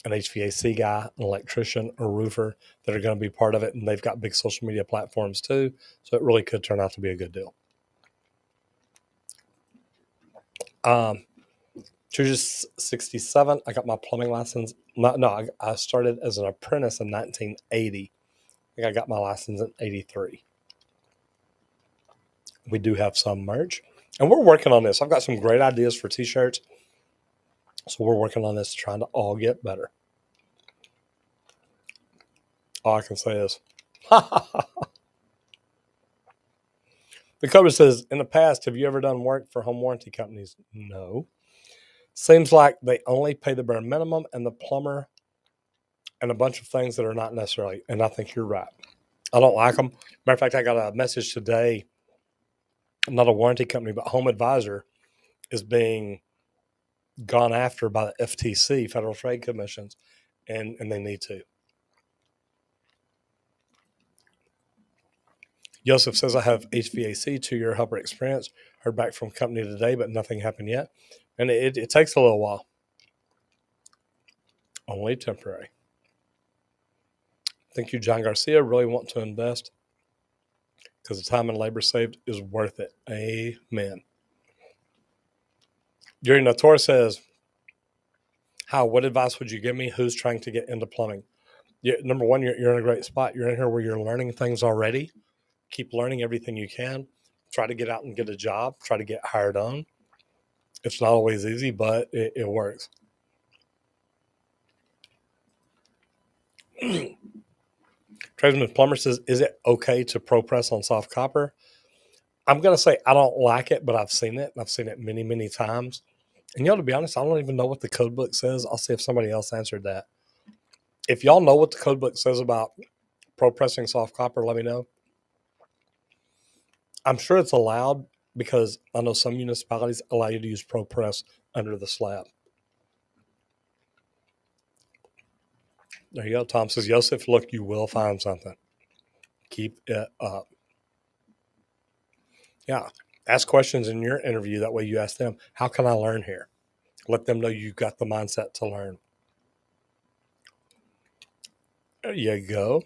[SPEAKER 1] an HVAC guy, an electrician, a roofer that are going to be part of it. And they've got big social media platforms too. So it really could turn out to be a good deal. Choose 67. I got my plumbing license. I started as an apprentice in 1980. I think I got my license in 83. We do have some merch. And we're working on this. I've got some great ideas for t-shirts. So we're working on this, trying to all get better. All I can say is, The Cobra says, in the past, have you ever done work for home warranty companies? No. Seems like they only pay the bare minimum and the plumber and a bunch of things that are not necessarily, and I think you're right. I don't like them. Matter of fact, I got a message today, not a warranty company, but Home Advisor is being gone after by the FTC, Federal Trade Commissions, and they need to. Joseph says, I have HVAC 2-year helper experience. Heard back from company today, but nothing happened yet. And it takes a little while. Only temporary. Thank you, John Garcia. Really want to invest because the time and labor saved is worth it. Amen. Yuri Nator says, what advice would you give me who's trying to get into plumbing? Number one, you're in a great spot. You're in here where you're learning things already. Keep learning everything you can. Try to get out and get a job. Try to get hired on. It's not always easy, but it works. Tradesman Plumber says, is it okay to pro press on soft copper? I'm going to say I don't like it, but I've seen it. And I've seen it many, many times. And to be honest, I don't even know what the code book says. I'll see if somebody else answered that. If y'all know what the code book says about pro pressing soft copper, let me know. I'm sure it's allowed because I know some municipalities allow you to use pro press under the slab. There you go. Tom says, Joseph, look, you will find something. Keep it up. Yeah. Ask questions in your interview. That way you ask them, how can I learn here? Let them know you've got the mindset to learn. There you go.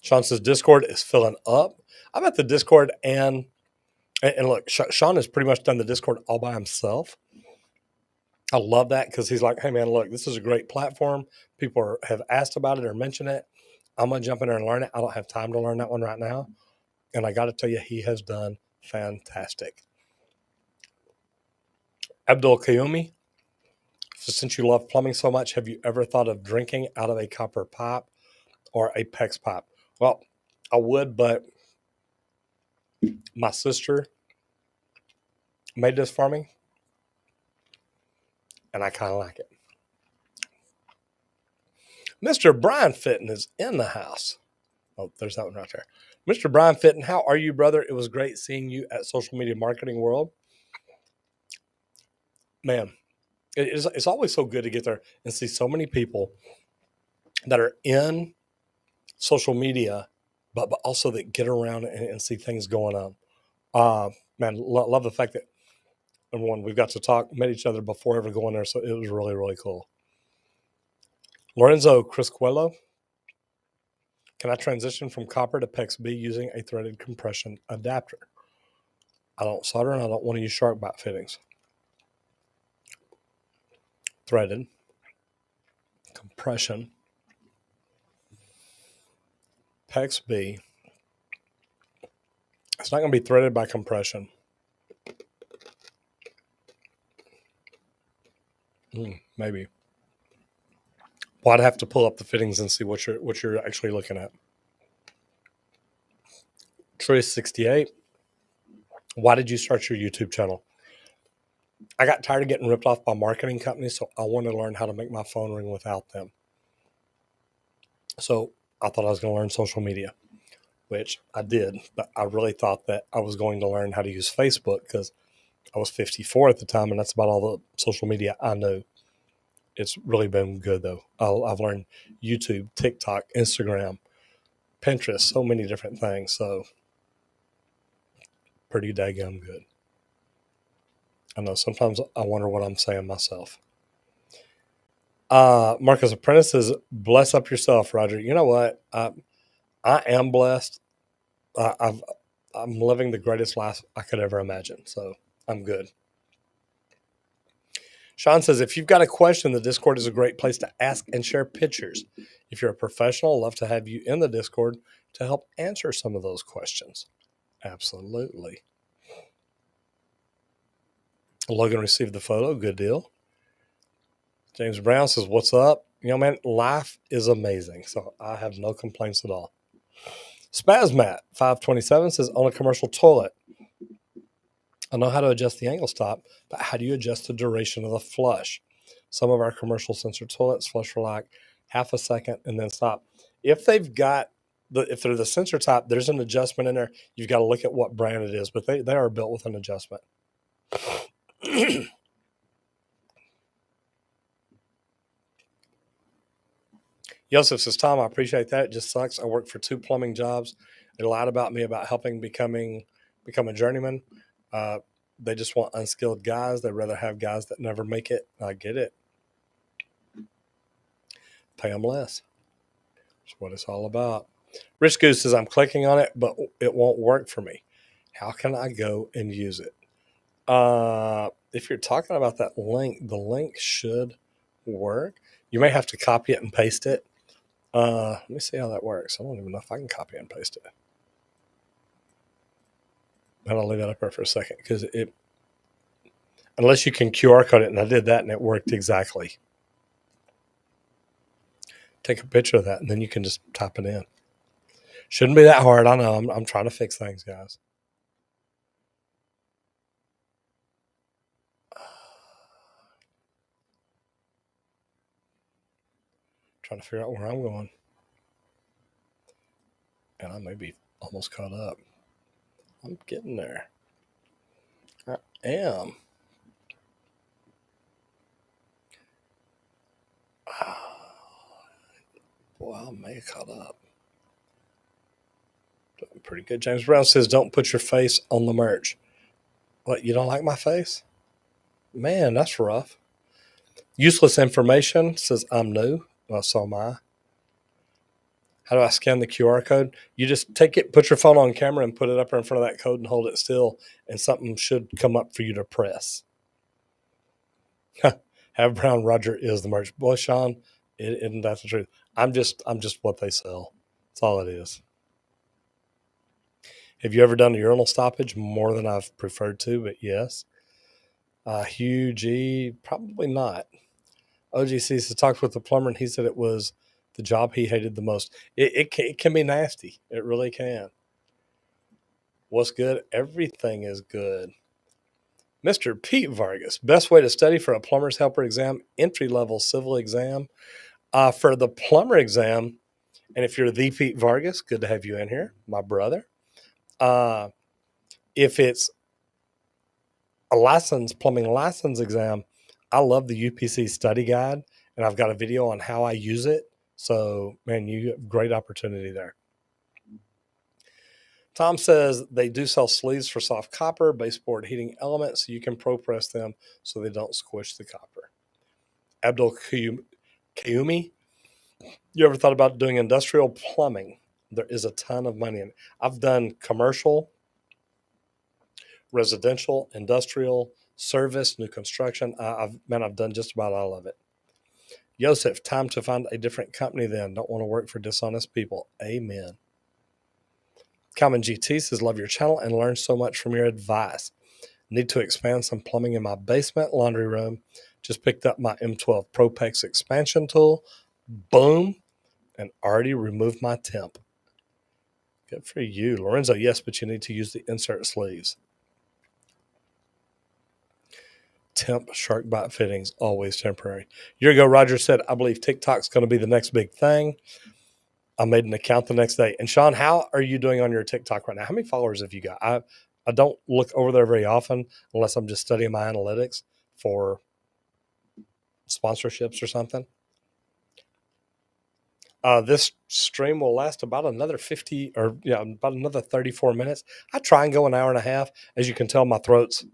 [SPEAKER 1] Sean says, Discord is filling up. I'm at the Discord and look, Sean has pretty much done the Discord all by himself. I love that because he's like, hey, man, look, this is a great platform. People have asked about it or mentioned it. I'm going to jump in there and learn it. I don't have time to learn that one right now. And I got to tell you, he has done fantastic. Abdul Kayumi, so since you love plumbing so much, have you ever thought of drinking out of a copper pipe or a PEX pipe? Well, I would, but my sister made this for me, and I kind of like it. Mr. Brian Fitton is in the house. Oh, there's that one right there. Mr. Brian Fitton, how are you, brother? It was great seeing you at Social Media Marketing World. Man, it's always so good to get there and see so many people that are in social media, but also that get around and see things going on. Man, love the fact that everyone, we've got to talk, met each other before ever going there. So it was really, really cool. Lorenzo Criscuello, can I transition from copper to PEX B using a threaded compression adapter? I don't solder and I don't want to use shark bite fittings. Threaded compression PEX B. It's not going to be threaded by compression. Maybe. Well, I'd have to pull up the fittings and see what you're actually looking at. Troy68, why did you start your YouTube channel? I got tired of getting ripped off by marketing companies, so I wanted to learn how to make my phone ring without them. So I thought I was going to learn social media, which I did, but I really thought that I was going to learn how to use Facebook because I was 54 at the time, and that's about all the social media I knew. It's really been good, though. I've learned YouTube, TikTok, Instagram, Pinterest, so many different things. So pretty daggum good. I know sometimes I wonder what I'm saying myself. Marcus Apprentice says, bless up yourself, Roger. You know what? I am blessed. I'm living the greatest life I could ever imagine. So I'm good. Sean says, if you've got a question, the Discord is a great place to ask and share pictures. If you're a professional, I'd love to have you in the Discord to help answer some of those questions. Absolutely. Logan received the photo. Good deal. James Brown says, what's up? Man, life is amazing. So I have no complaints at all. Spazmat 527 says, on a commercial toilet, I know how to adjust the angle stop, but how do you adjust the duration of the flush? Some of our commercial sensor toilets flush for like half a second and then stop. If they're the sensor type, there's an adjustment in there. You've got to look at what brand it is, but they are built with an adjustment. Yosef says, Tom, I appreciate that. It just sucks. I worked for 2 plumbing jobs. They lied about me about helping become a journeyman. Uh, they just want unskilled guys. They'd rather have guys that never make it. I get it. Pay them less. That's what it's all about. Rich Goose says, I'm clicking on it, but it won't work for me. How can I go and use it? If you're talking about that link, the link should work. You may have to copy it and paste it. Let me see how that works. I don't even know if I can copy and paste it. But I'll leave that up there for a second because unless you can QR code it, and I did that and it worked exactly. Take a picture of that and then you can just type it in. Shouldn't be that hard. I know. I'm trying to fix things, guys. Trying to figure out where I'm going. And I may be almost caught up. I'm getting there. I am. Boy, I may have caught up. Doing pretty good. James Brown says, don't put your face on the merch. What, you don't like my face? Man, that's rough. Useless information says, I'm new. Well, so am I. How do I scan the QR code? You just take it, put your phone on camera and put it up in front of that code and hold it still, and something should come up for you to press. Have Brown Roger is the merch. Boy, Sean, isn't that the truth? I'm just what they sell. That's all it is. Have you ever done a urinal stoppage? More than I've preferred to, but yes. Hugh G, probably not. OGC says, talked with the plumber and he said it was the job he hated the most. It can be nasty. It really can. What's good? Everything is good. Mr. Pete Vargas, best way to study for a plumber's helper exam, entry-level civil exam. For the plumber exam, and if you're the Pete Vargas, good to have you in here, my brother. If it's a plumbing license exam, I love the UPC study guide, and I've got a video on how I use it. So, man, you have great opportunity there. Tom says they do sell sleeves for soft copper, baseboard heating elements, so you can pro press them so they don't squish the copper. Abdul Kayumi, you ever thought about doing industrial plumbing? There is a ton of money in it. I've done commercial, residential, industrial, service, new construction. I've done just about all of it. Yosef, time to find a different company then. Don't want to work for dishonest people. Amen. Common GT says, love your channel and learn so much from your advice. Need to expand some plumbing in my basement laundry room. Just picked up my M12 Propex expansion tool. Boom. And already removed my temp. Good for you. Lorenzo, yes, but you need to use the insert sleeves. Temp shark bite fittings, always temporary. A year ago, Roger said, I believe TikTok's going to be the next big thing. I made an account the next day. And Sean, how are you doing on your TikTok right now? How many followers have you got? I don't look over there very often unless I'm just studying my analytics for sponsorships or something. This stream will last about another 34 minutes. I try and go an hour and a half. As you can tell, my throat's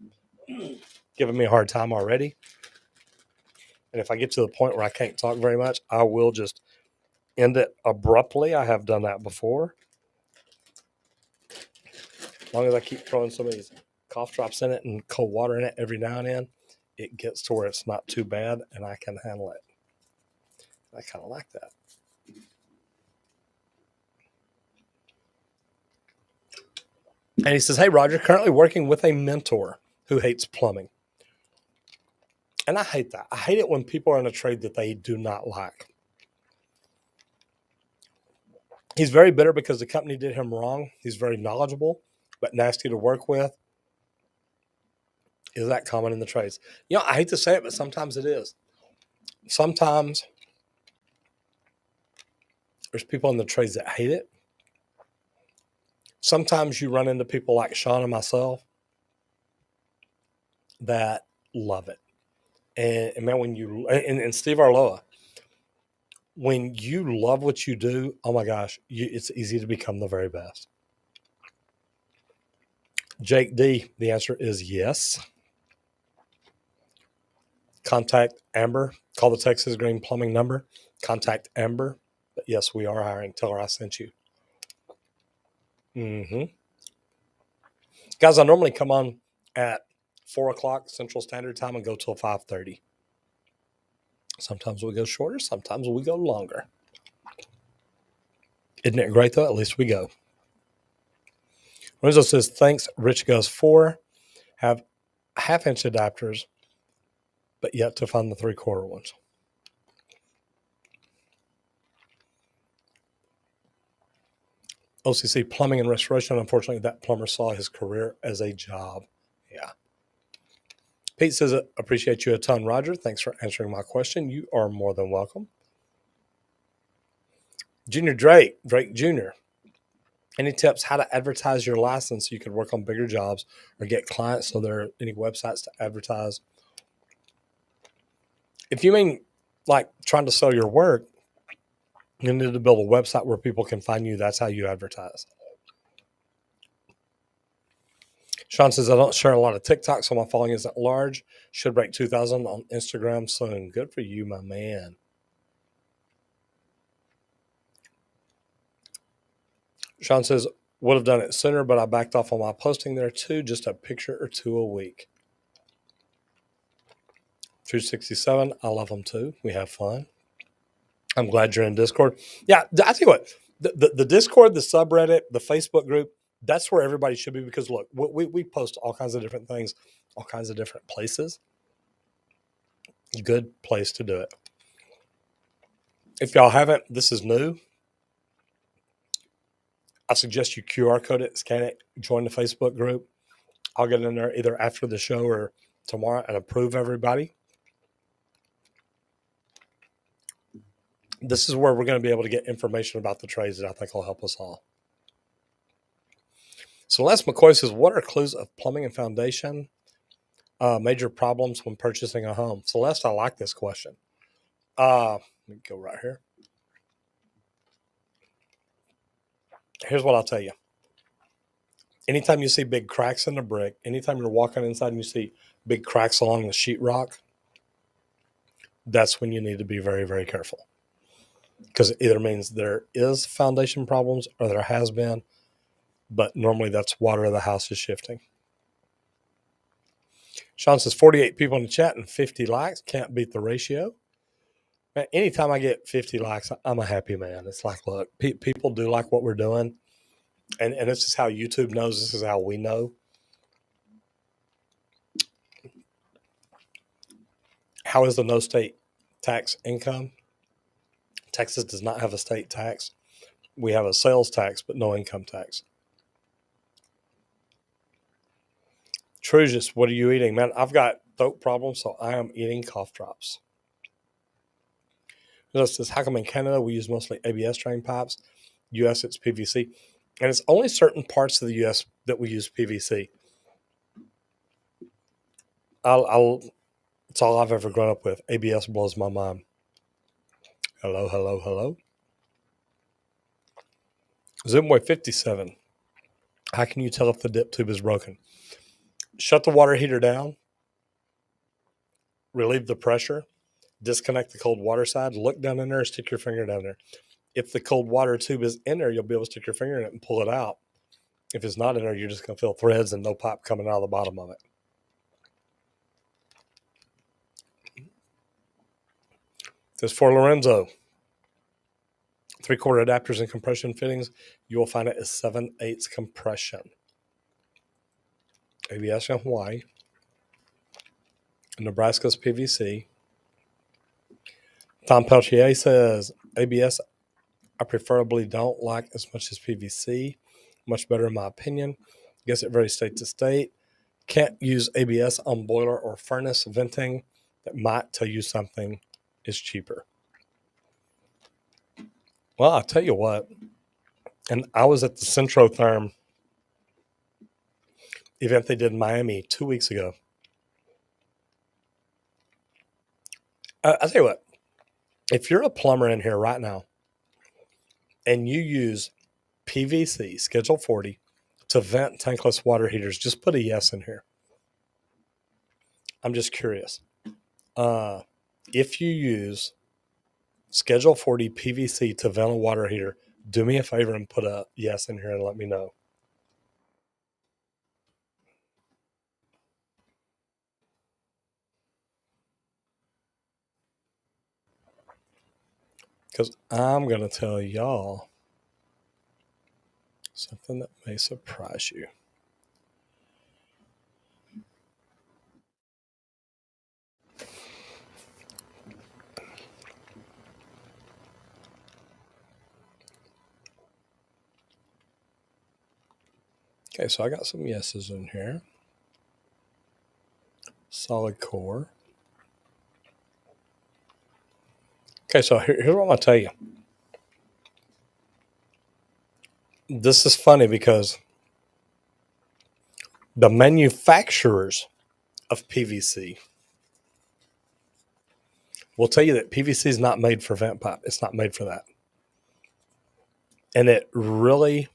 [SPEAKER 1] giving me a hard time already. And if I get to the point where I can't talk very much, I will just end it abruptly. I have done that before. As long as I keep throwing some of these cough drops in it and cold water in it every now and then, it gets to where it's not too bad and I can handle it. I kind of like that. And he says, hey, Roger, currently working with a mentor who hates plumbing. And I hate that. I hate it when people are in a trade that they do not like. He's very bitter because the company did him wrong. He's very knowledgeable, but nasty to work with. Is that common in the trades? You know, I hate to say it, but sometimes it is. Sometimes there's people in the trades that hate it. Sometimes you run into people like Sean and myself that love it. And man, when you and Steve Arloa, when you love what you do, oh my gosh, it's easy to become the very best. Jake D, the answer is yes. Contact Amber. Call the Texas Green Plumbing number. Contact Amber. But yes, we are hiring. Tell her I sent you. Guys, I normally come on at 4 o'clock Central Standard Time and go till 5:30. Sometimes we go shorter. Sometimes we go longer. Isn't it great, though? At least we go. Renzo says, thanks. Rich goes 4. Have half-inch adapters, but yet to find the 3/4 ones. OCC Plumbing and Restoration. Unfortunately, that plumber saw his career as a job. Yeah. Pete says, appreciate you a ton, Roger. Thanks for answering my question. You are more than welcome. Junior Drake Jr. Any tips how to advertise your license so you could work on bigger jobs or get clients? So there are any websites to advertise? If you mean like trying to sell your work, you need to build a website where people can find you. That's how you advertise. Sean says, I don't share a lot of TikTok, so my following isn't large. Should break 2,000 on Instagram soon. Good for you, my man. Sean says, would have done it sooner, but I backed off on my posting there too. Just a picture or two a week. 267, I love them too. We have fun. I'm glad you're in Discord. Yeah, I tell you what, the Discord, the subreddit, the Facebook group, that's where everybody should be because look, we post all kinds of different things, all kinds of different places. Good place to do it. If y'all haven't, this is new. I suggest you QR code it, scan it, join the Facebook group. I'll get in there either after the show or tomorrow and approve everybody. This is where we're going to be able to get information about the trades that I think will help us all. Celeste McCoy says, what are clues of plumbing and foundation major problems when purchasing a home? Celeste, I like this question. Let me go right here. Here's what I'll tell you. Anytime you see big cracks in the brick, anytime you're walking inside and you see big cracks along the sheetrock, that's when you need to be very, very careful. Because it either means there is foundation problems or there has been, but normally that's water the house is shifting. Sean says 48 people in the chat and 50 likes. Can't beat the ratio. Man, anytime I get 50 likes, I'm a happy man. It's like, look, people do like what we're doing. And this is how YouTube knows. This is how we know. How is the no state tax income? Texas does not have a state tax. We have a sales tax, but no income tax. Trugus, what are you eating? Man, I've got throat problems, so I am eating cough drops. It says, how come in Canada we use mostly ABS drain pipes? US, it's PVC. And it's only certain parts of the US that we use PVC. It's all I've ever grown up with. ABS blows my mind. Hello, hello, hello. Zoomboy 57. How can you tell if the dip tube is broken? Shut the water heater down. Relieve the pressure. Disconnect the cold water side. Look down in there. Stick your finger down there. If the cold water tube is in there, you'll be able to stick your finger in it and pull it out. If it's not in there, you're just going to feel threads and no pipe coming out of the bottom of it. This for Lorenzo. 3/4 adapters and compression fittings. You will find it as 7/8 compression. ABS in Hawaii. Nebraska's PVC. Tom Peltier says, ABS, I preferably don't like as much as PVC. Much better in my opinion. Guess it varies state to state. Can't use ABS on boiler or furnace venting. That might tell you something is cheaper. Well, I'll tell you what. And I was at the Centrotherm event they did in Miami 2 weeks ago. I'll tell you what. If you're a plumber in here right now and you use PVC Schedule 40 to vent tankless water heaters, just put a yes in here. I'm just curious. If you use Schedule 40 PVC to vent a water heater, do me a favor and put a yes in here and let me know. Because I'm going to tell y'all something that may surprise you. Okay, so I got some yeses in here. Solid core. Okay, so here's what I'm going to tell you. This is funny because the manufacturers of PVC will tell you that PVC is not made for vent pipe. It's not made for that. And it really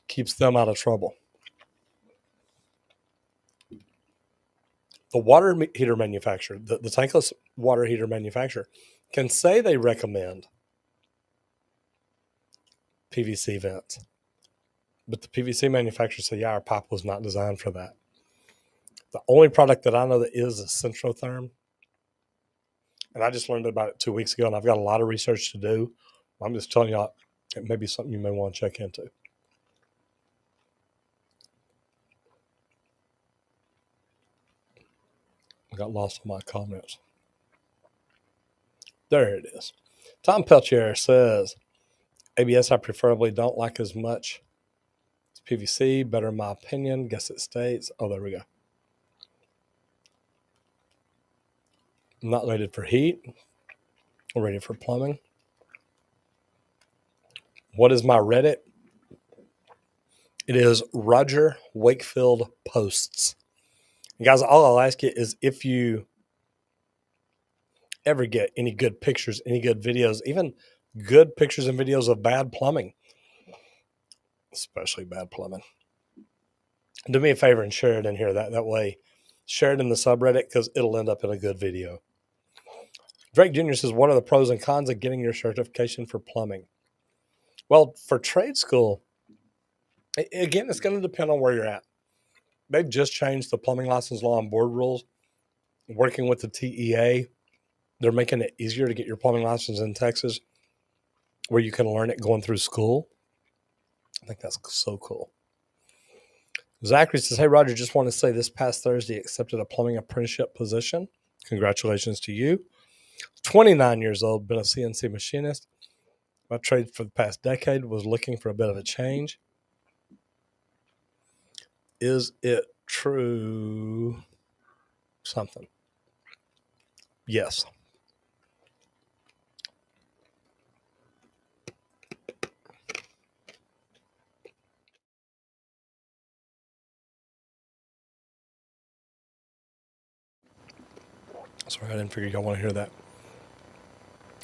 [SPEAKER 1] keeps them out of trouble. The water heater manufacturer, the tankless water heater manufacturer, can say they recommend PVC vents. But the PVC manufacturer say, yeah, our pipe was not designed for that. The only product that I know that is Centrotherm, and I just learned about it 2 weeks ago, and I've got a lot of research to do. I'm just telling y'all, it may be something you may want to check into. I got lost in my comments. There it is. Tom Peltier says, ABS I preferably don't like as much. It's PVC, better in my opinion. Guess it states. Oh, there we go. Not rated for heat. Rated for plumbing. What is my Reddit? It is Roger Wakefield Posts. And guys, all I'll ask you is if you ever get any good pictures, any good videos, even good pictures and videos of bad plumbing, especially bad plumbing, do me a favor and share it in here. That way, share it in the subreddit because it'll end up in a good video. Drake Jr. says, what are the pros and cons of getting your certification for plumbing? Well, for trade school, again, it's going to depend on where you're at. They've just changed the plumbing license law and board rules. Working with the TEA, they're making it easier to get your plumbing license in Texas where you can learn it going through school. I think that's so cool. Zachary says, hey, Roger, just want to say this past Thursday accepted a plumbing apprenticeship position. Congratulations to you. 29 years old, been a CNC machinist. My trade for the past decade, was looking for a bit of a change. Is it true? Something. Yes. Sorry, I didn't figure y'all want to hear that.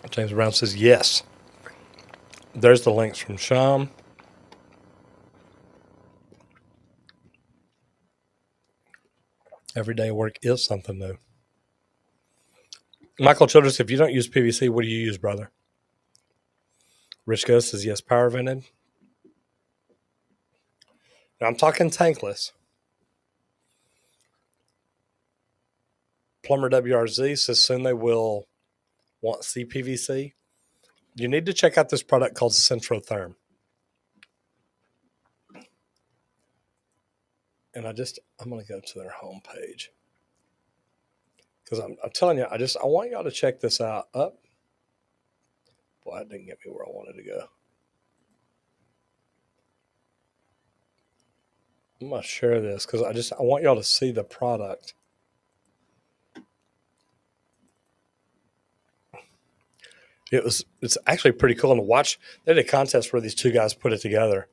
[SPEAKER 1] James Brown says yes. There's the links from Sham. Everyday work is something new. Michael Childress, if you don't use PVC, what do you use, brother? Rich Ghost says yes, power vented. Now I'm talking tankless. Plumber WRZ says soon they will want CPVC. You need to check out this product called Centrotherm. And I'm going to go to their homepage. Because I'm telling you, I want y'all to check this out. Up. Boy, that didn't get me where I wanted to go. I'm going to share this because I want y'all to see the product. It's actually pretty cool. And to watch, they did a contest where these two guys put it together.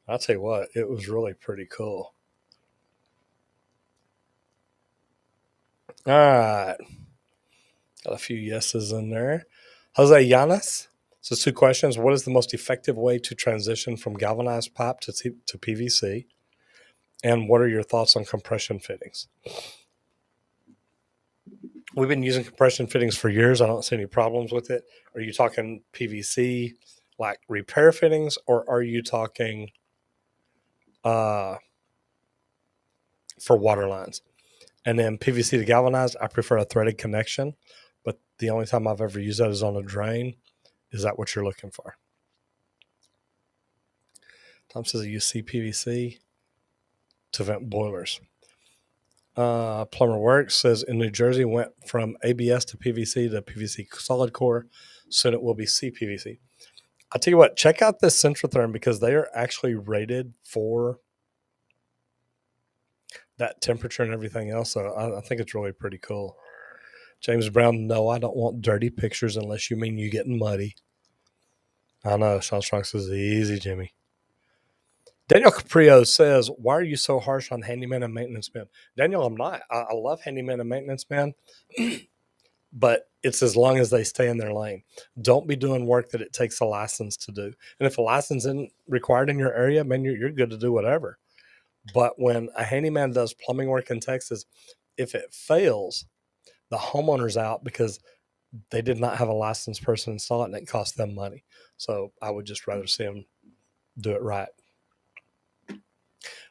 [SPEAKER 1] I'll tell you what, it was really pretty cool. All right. Got a few yeses in there. Jose Llanes says 2 questions. What is the most effective way to transition from galvanized pipe to PVC? And what are your thoughts on compression fittings? We've been using compression fittings for years. I don't see any problems with it. Are you talking PVC like repair fittings, or are you talking for water lines? And then PVC to galvanized, I prefer a threaded connection, but the only time I've ever used that is on a drain. Is that what you're looking for? Tom says you use CPVC to vent boilers. Plumber Works says in New Jersey went from ABS to PVC solid core. Soon it will be CPVC. I'll tell you what, check out this Centrotherm because they are actually rated for that temperature and everything else. So I think it's really pretty cool. James Brown, no, I don't want dirty pictures unless you mean you getting muddy. I know. Sean Strong says easy, Jimmy. Daniel Caprio says, why are you so harsh on handyman and maintenance men? Daniel, I'm not. I love handyman and maintenance men, but it's as long as they stay in their lane. Don't be doing work that it takes a license to do. And if a license isn't required in your area, man, you're good to do whatever. But when a handyman does plumbing work in Texas, if it fails, the homeowner's out because they did not have a licensed person install it and it cost them money. So I would just rather see them do it right.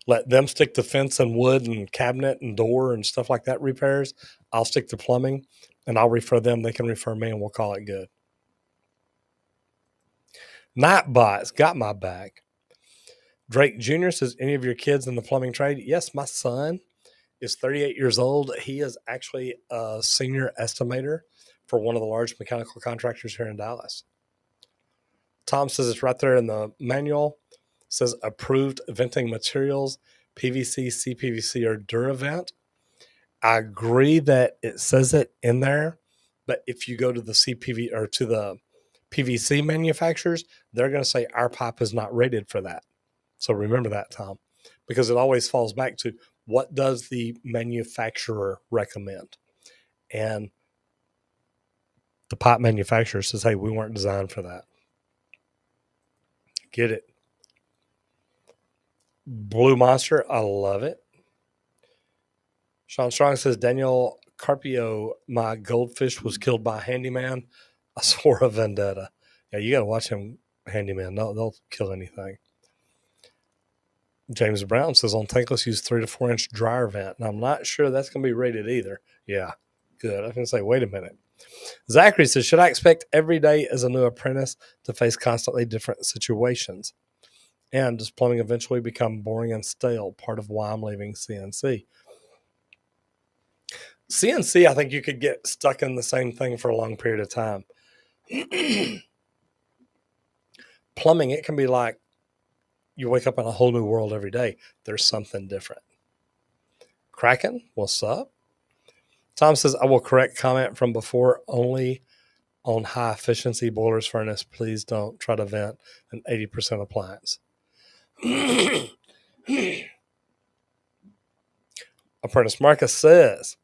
[SPEAKER 1] Let them stick to fence and wood and cabinet and door and stuff like that repairs. I'll stick to plumbing and I'll refer them. They can refer me and we'll call it good. Nightbot's got my back. Drake Jr. says, any of your kids in the plumbing trade? Yes, my son is 38 years old. He is actually a senior estimator for one of the large mechanical contractors here in Dallas. Tom says it's right there in the manual. It says approved venting materials, PVC, CPVC, or Duravent. I agree that it says it in there, but if you go to the CPV or to the PVC manufacturers, they're going to say our pipe is not rated for that. So remember that, Tom, because it always falls back to what does the manufacturer recommend? And the pipe manufacturer says, hey, we weren't designed for that. Get it? Blue Monster, I love it. Sean Strong says, Daniel Carpio, my goldfish was killed by a handyman. I swore a vendetta. Yeah, you got to watch him, handyman. They'll kill anything. James Brown says on tankless, use 3 to 4 inch dryer vent. And I'm not sure that's going to be rated either. Yeah, good. I was going to say, wait a minute. Zachary says, should I expect every day as a new apprentice to face constantly different situations? And does plumbing eventually become boring and stale? Part of why I'm leaving CNC. CNC, I think you could get stuck in the same thing for a long period of time. Plumbing, it can be like you wake up in a whole new world every day. There's something different. Kraken, what's up? Tom says, I will correct comment from before, only on high efficiency boilers furnace. Please don't try to vent an 80% appliance. Apprentice Marcus says,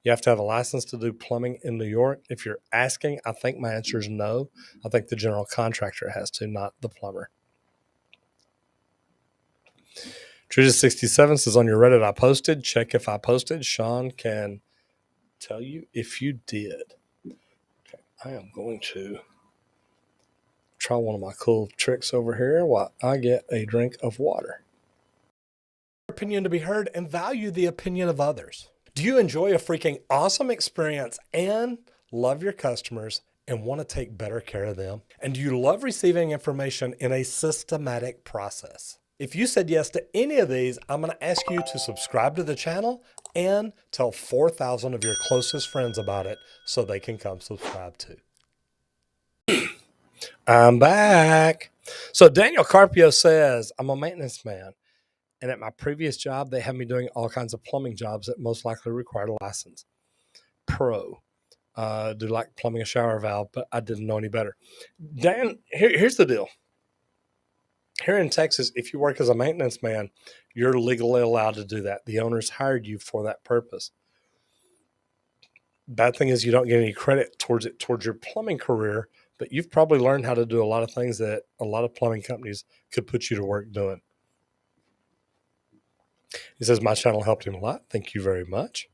[SPEAKER 1] you have to have a license to do plumbing in New York. If you're asking, I think my answer is no. I think the general contractor has to, not the plumber. Trudy67 says, on your Reddit I posted. Check if I posted. Sean can tell you if you did. Okay, I am going to try one of my cool tricks over here while I get a drink of water. Opinion to be heard and value the opinion of others. Do you enjoy a freaking awesome experience and love your customers and want to take better care of them? And do you love receiving information in a systematic process? If you said yes to any of these, I'm going to ask you to subscribe to the channel and tell 4,000 of your closest friends about it so they can come subscribe too. I'm back. So Daniel Carpio says, I'm a maintenance man. And at my previous job, they had me doing all kinds of plumbing jobs that most likely required a license. Do like plumbing a shower valve, but I didn't know any better. Dan, here's the deal. Here in Texas, if you work as a maintenance man, you're legally allowed to do that. The owners hired you for that purpose. Bad thing is you don't get any credit towards your plumbing career but you've probably learned how to do a lot of things that a lot of plumbing companies could put you to work doing. He says, my channel helped him a lot. Thank you very much.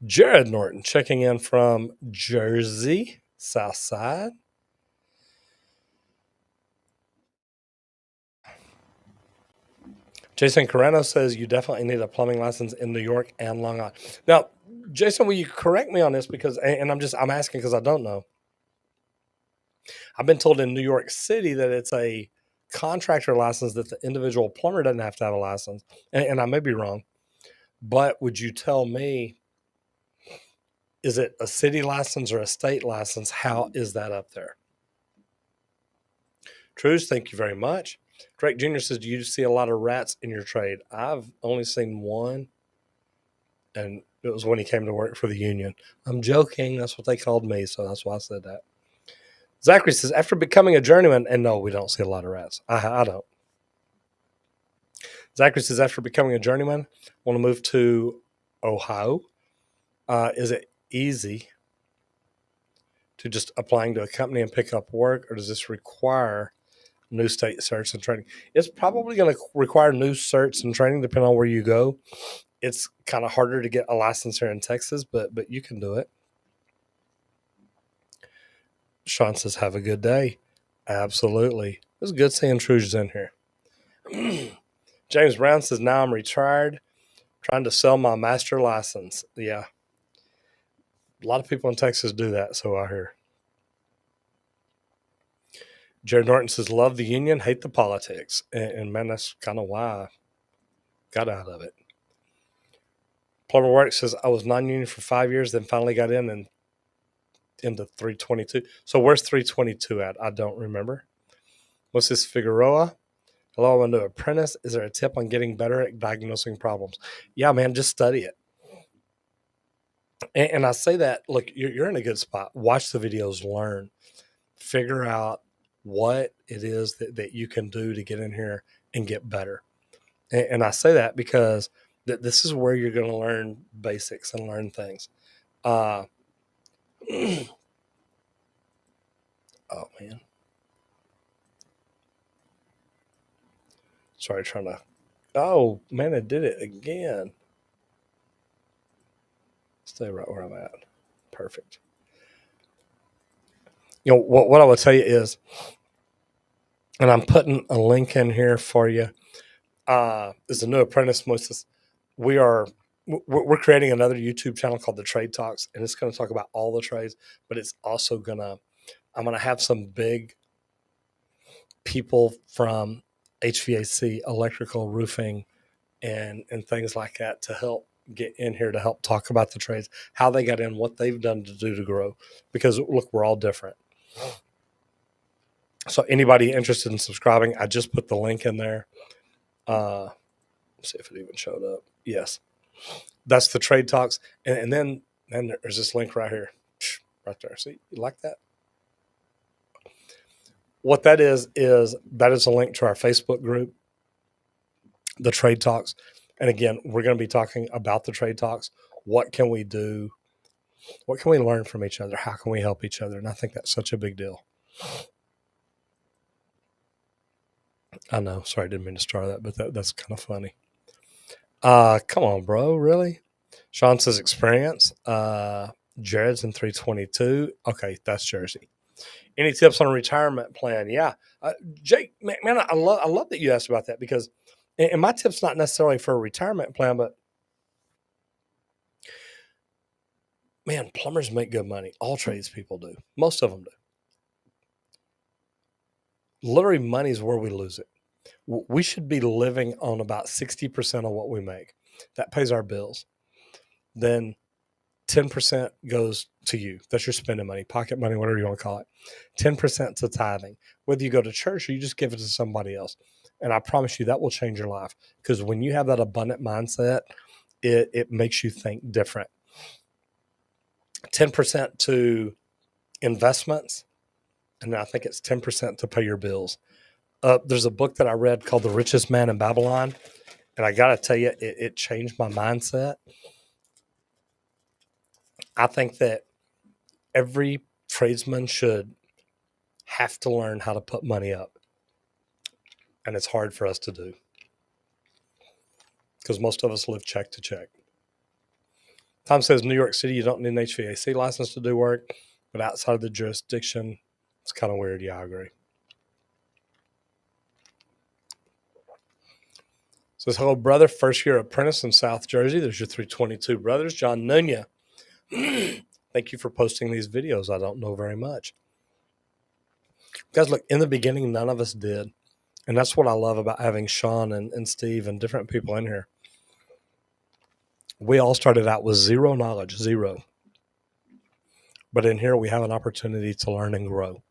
[SPEAKER 1] Jared Norton checking in from Jersey, South Side. Jason Carreno says you definitely need a plumbing license in New York and Long Island. Now, Jason, will you correct me on this? Because, and I'm asking because I don't know. I've been told in New York City that it's a contractor license that the individual plumber doesn't have to have a license. And I may be wrong, but would you tell me, is it a city license or a state license? How is that up there? Trues, thank you very much. Drake Jr. says, do you see a lot of rats in your trade? I've only seen one, and it was when he came to work for the union. I'm joking. That's what they called me, so that's why I said that. Zachary says, after becoming a journeyman, and no, we don't see a lot of rats. I don't. Zachary says, after becoming a journeyman, want to move to Ohio. Is it easy to just applying to a company and pick up work, or does this require new state certs and training? It's probably going to require new certs and training depending on where you go. It's kind of harder to get a license here in Texas, but you can do it. Sean says, have a good day. Absolutely. It was good seeing Truges in here. James Brown says, now I'm retired, trying to sell my master license. Yeah. A lot of people in Texas do that, so I hear. Jared Norton says, love the union, hate the politics. And man, that's kind of why I got out of it. Plumber Work says, I was non-union for 5 years, then finally got in and into 322. So where's 322 at? I don't remember. What's this, Figueroa? Hello, I want to do Apprentice. Is there a tip on getting better at diagnosing problems? Yeah, man, just study it. And I say that, look, you're in a good spot. Watch the videos, learn, figure out what it is that you can do to get in here and get better. And I say that because this is where you're going to learn basics and learn things. Oh, man. Sorry, trying to. Oh, man, I did it again. Stay right where I'm at. Perfect. You know, what I will tell you is, and I'm putting a link in here for you, is the new Apprentice. We're creating another YouTube channel called The Trade Talks, and it's going to talk about all the trades, but it's also I'm going to have some big people from HVAC, electrical, roofing, and things like that to help get in here to help talk about the trades, how they got in, what they've done to do to grow. Because look, we're all different. So anybody interested in subscribing, I just put the link in there. Let's see if it even showed up. Yes, that's the Trade Talks, and then there's this link right here, right there. See, you like that? What that is a link to our Facebook group, the Trade Talks. And again, we're going to be talking about the Trade Talks. What can we do? What can we learn from each other? How can we help each other? And I think that's such a big deal. I know. Sorry, I didn't mean to start that, but that's kind of funny. Come on, bro. Really? Sean says experience. Jared's in 322. Okay, that's Jersey. Any tips on a retirement plan? Yeah. Jake, man, I love that you asked about that because, and my tip's not necessarily for a retirement plan, but man, plumbers make good money. All tradespeople do. Most of them do. Literally, money is where we lose it. We should be living on about 60% of what we make. That pays our bills. Then 10% goes to you. That's your spending money, pocket money, whatever you want to call it. 10% to tithing. Whether you go to church or you just give it to somebody else. And I promise you that will change your life. Because when you have that abundant mindset, it makes you think different. 10% to investments. And I think it's 10% to pay your bills. There's a book that I read called The Richest Man in Babylon. And I got to tell you, it changed my mindset. I think that every tradesman should have to learn how to put money up. And it's hard for us to do because most of us live check to check. Tom says, New York City, you don't need an HVAC license to do work, but outside of the jurisdiction, it's kind of weird. Yeah, I agree. Says, hello, brother. First year apprentice in South Jersey. There's your 322 brothers. John Nunya. Thank you for posting these videos. I don't know very much. Guys, look, in the beginning, none of us did. And that's what I love about having Sean and Steve and different people in here. We all started out with zero knowledge, zero. But in here, we have an opportunity to learn and grow.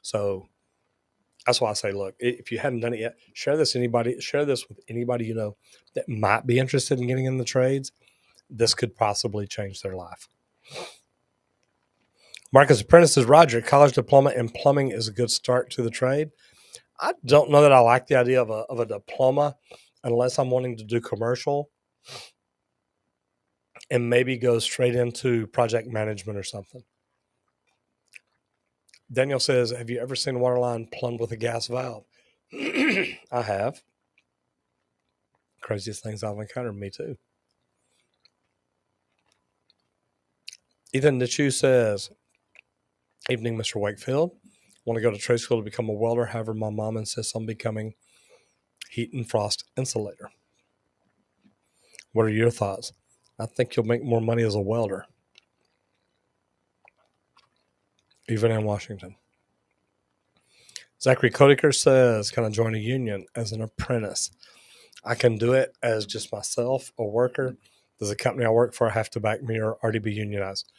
[SPEAKER 1] So that's why I say, look, if you hadn't done it yet, share this with anybody you know that might be interested in getting in the trades. This could possibly change their life. Marcus Apprentice says, Roger, college diploma in plumbing is a good start to the trade. I don't know that I like the idea of a diploma unless I'm wanting to do commercial and maybe go straight into project management or something. Daniel says, have you ever seen a water line plumbed with a gas valve? I have. Craziest things I've encountered, me too. Ethan Nichu says, evening, Mr. Wakefield. Want to go to trade school to become a welder. However, my mom insists on becoming heat and frost insulator. What are your thoughts? I think you'll make more money as a welder, even in Washington. Zachary Kodiker says, can I join a union as an apprentice? I can do it as just myself, a worker. Does the company I work for have to back me or already be unionized?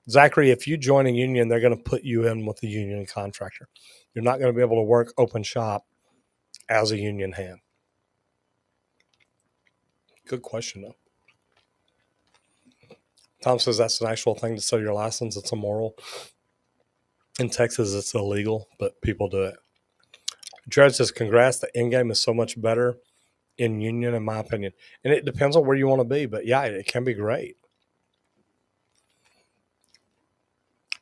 [SPEAKER 1] Zachary, if you join a union, they're going to put you in with a union contractor. You're not going to be able to work open shop as a union hand. Good question, though. Tom says that's an actual thing to sell your license. It's immoral. In Texas, it's illegal, but people do it. Jared says, congrats. The end game is so much better in union, in my opinion. And it depends on where you want to be, but yeah, it can be great.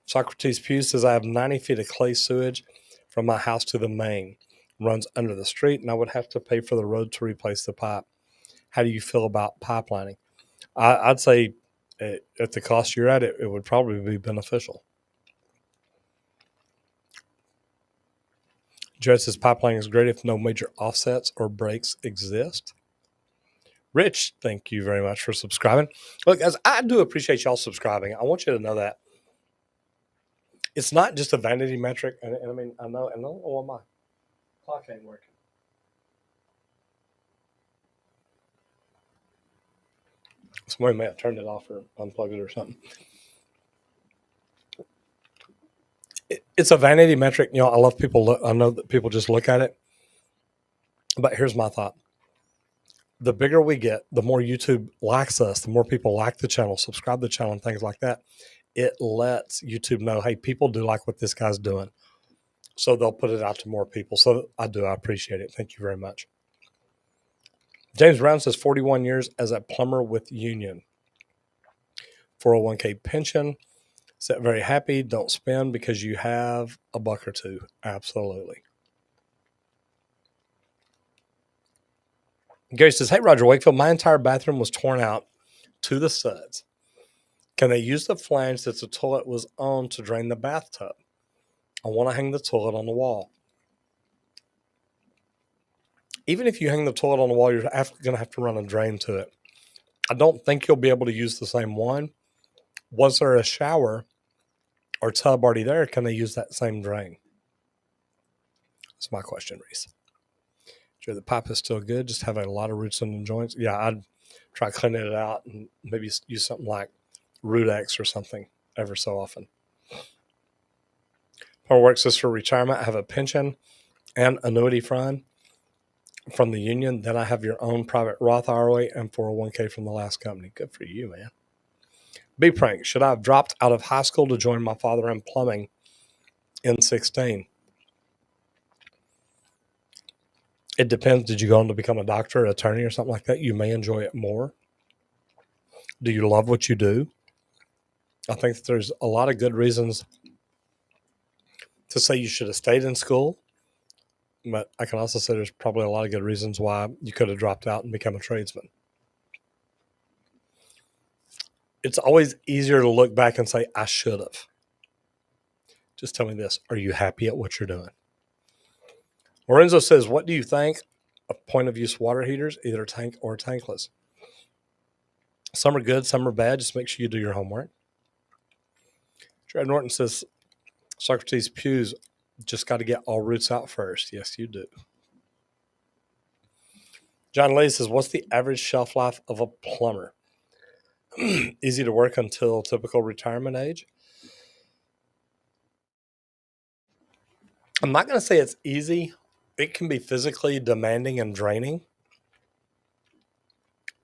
[SPEAKER 1] Socrates Pugh says, I have 90 feet of clay sewage from my house to the main. Runs under the street, and I would have to pay for the road to replace the pipe. How do you feel about pipelining? I'd say at the cost you're at, it would probably be beneficial. Jared says, pipelining is great if no major offsets or breaks exist. Rich, thank you very much for subscribing. Look, guys, I do appreciate y'all subscribing. I want you to know that. It's not just a vanity metric, and I mean, I know why my clock ain't working. Somebody may have turned it off or unplugged it or something. It's a vanity metric. You know, I love people. I know that people just look at it. But here's my thought. The bigger we get, the more YouTube likes us, the more people like the channel, subscribe to the channel, and things like that. It lets YouTube know, hey, people do like what this guy's doing. So they'll put it out to more people. So I appreciate it. Thank you very much. James Brown says 41 years as a plumber with union. 401k pension. Said very happy. Don't spend because you have a buck or two. Absolutely. Gary says, hey, Roger Wakefield, my entire bathroom was torn out to the studs. Can they use the flange that the toilet was on to drain the bathtub? I want to hang the toilet on the wall. Even if you hang the toilet on the wall, you're going to have to run a drain to it. I don't think you'll be able to use the same one. Was there a shower or tub already there? Can they use that same drain? That's my question, Reese. Sure, the pipe is still good. Just have a lot of roots in the joints. Yeah, I'd try cleaning it out and maybe use something like Root-X or something ever so often. Part works is for retirement. I have a pension and annuity fund from the union. Then I have your own private Roth IRA and 401k from the last company. Good for you, man. B prank. Should I have dropped out of high school to join my father in plumbing in 16? It depends. Did you go on to become a doctor, attorney, or something like that? You may enjoy it more. Do you love what you do? I think that there's a lot of good reasons to say you should have stayed in school, but I can also say there's probably a lot of good reasons why you could have dropped out and become a tradesman. It's always easier to look back and say, I should have. Just tell me this. Are you happy at what you're doing? Lorenzo says, what do you think of point of use water heaters, either tank or tankless? Some are good, some are bad. Just make sure you do your homework. Jared Norton says, Socrates pews, just got to get all roots out first. Yes, you do. John Lee says, what's the average shelf life of a plumber? Easy to work until typical retirement age. I'm not going to say it's easy. It can be physically demanding and draining,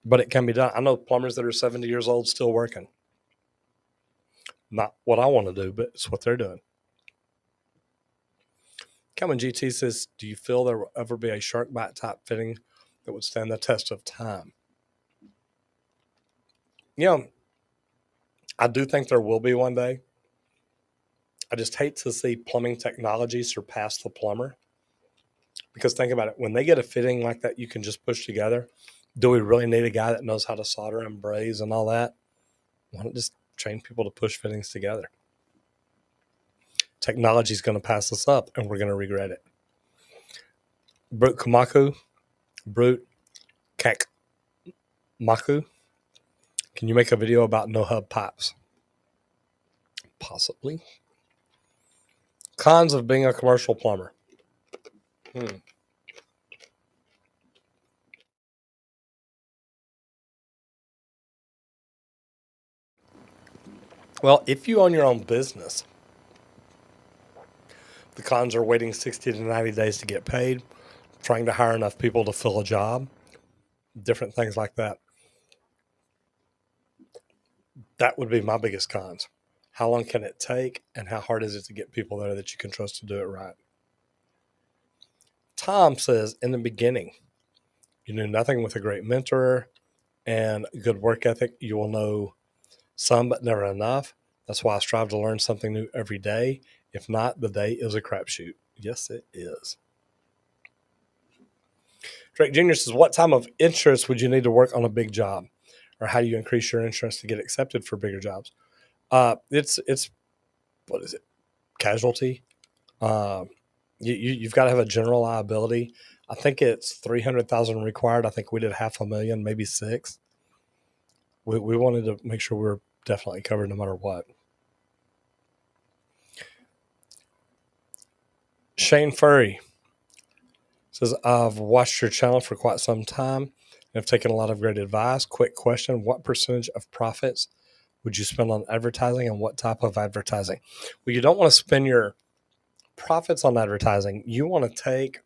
[SPEAKER 1] but it can be done. I know plumbers that are 70 years old still working. Not what I want to do, but it's what they're doing. Calvin GT says, do you feel there will ever be a shark bite type fitting that would stand the test of time? I do think there will be one day. I just hate to see plumbing technology surpass the plumber. Because think about it, when they get a fitting like that you can just push together, do we really need a guy that knows how to solder and braze and all that? Why don't just train people to push fittings together? Technology is going to pass us up and we're going to regret it. Brute Kamaku, Brute Kakmaku, can you make a video about no hub pipes? Possibly. Cons of being a commercial plumber. Well, if you own your own business, the cons are waiting 60 to 90 days to get paid, trying to hire enough people to fill a job, different things like that. That would be my biggest cons. How long can it take, and how hard is it to get people there that you can trust to do it right? Tom says, in the beginning, you knew nothing with a great mentor and good work ethic. You will know some, but never enough. That's why I strive to learn something new every day. If not, the day is a crapshoot. Yes, it is. Drake Jr. says, what type of insurance would you need to work on a big job? Or how do you increase your insurance to get accepted for bigger jobs? It's what is it? Casualty. You've got to have a general liability. I think it's 300,000 required. I think we did $500,000, maybe 6. We wanted to make sure we were definitely covered no matter what. Shane Furry says, I've watched your channel for quite some time and have taken a lot of great advice. Quick question. What percentage of profits would you spend on advertising, and what type of advertising? Well, you don't want to spend your profits on advertising. You want to take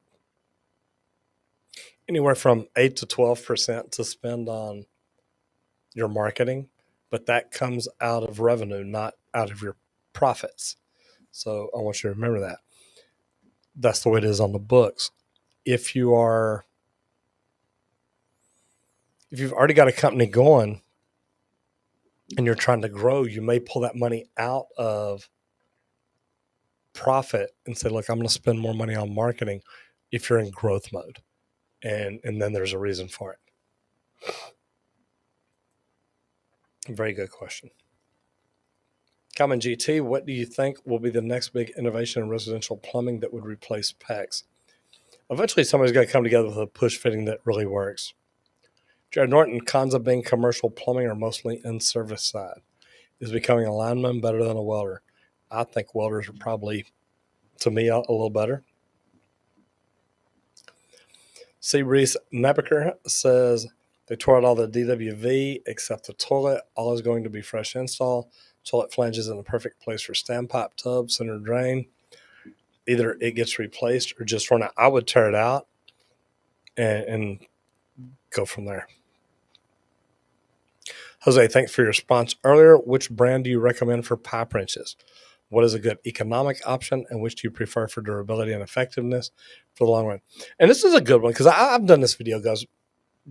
[SPEAKER 1] anywhere from 8 to 12% to spend on your marketing, but that comes out of revenue, not out of your profits. So I want you to remember that. That's the way it is on the books. If you've already got a company going and you're trying to grow, you may pull that money out of profit and say, look, I'm going to spend more money on marketing if you're in growth mode. And then there's a reason for it. Very good question. Common GT, what do you think will be the next big innovation in residential plumbing that would replace PEX? Eventually, somebody's got to come together with a push fitting that really works. Jared Norton, cons of being commercial plumbing are mostly in service side. Is becoming a lineman better than a welder? I think welders are probably, to me, a little better. C. Reese Nebeker says they tore out all the DWV except the toilet. All is going to be fresh install. Toilet flanges in the perfect place for standpipe, tub, center drain. Either it gets replaced or just run out. I would tear it out and go from there. Jose, thanks for your response earlier. Which brand do you recommend for pipe wrenches? What is a good economic option, and which do you prefer for durability and effectiveness for the long run? And this is a good one because I've done this video, guys,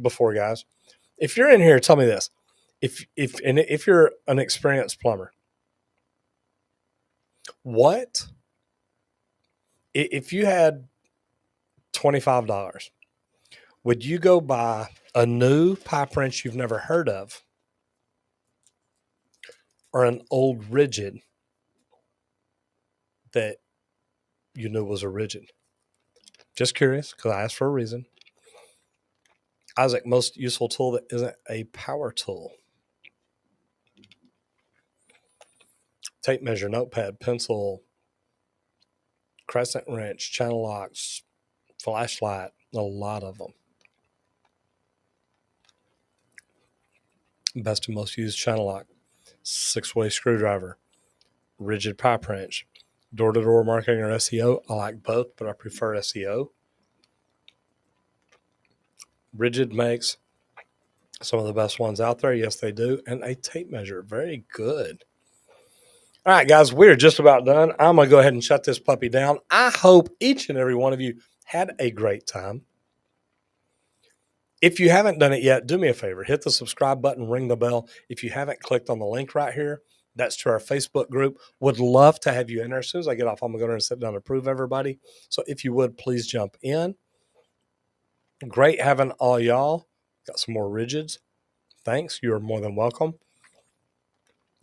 [SPEAKER 1] before, guys. If you're in here, tell me this. If you're an experienced plumber, what If you had $25, would you go buy a new pipe wrench you've never heard of, or an old rigid that you knew was a rigid? Just curious, because I asked for a reason. Isaac, most useful tool that isn't a power tool. Tape measure, notepad, pencil, crescent wrench, channel locks, flashlight, a lot of them. Best and most used channel lock, 6-way screwdriver, rigid pipe wrench, door-to-door marketing or SEO. I like both, but I prefer SEO. Rigid makes some of the best ones out there. Yes, they do. And a tape measure. Very good. All right, guys, we're just about done. I'm going to go ahead and shut this puppy down. I hope each and every one of you had a great time. If you haven't done it yet, do me a favor. Hit the subscribe button, ring the bell. If you haven't clicked on the link right here, that's to our Facebook group. Would love to have you in there. As soon as I get off, I'm going to go there and sit down and approve everybody. So if you would, please jump in. Great having all y'all. Got some more rigids. Thanks. You're more than welcome.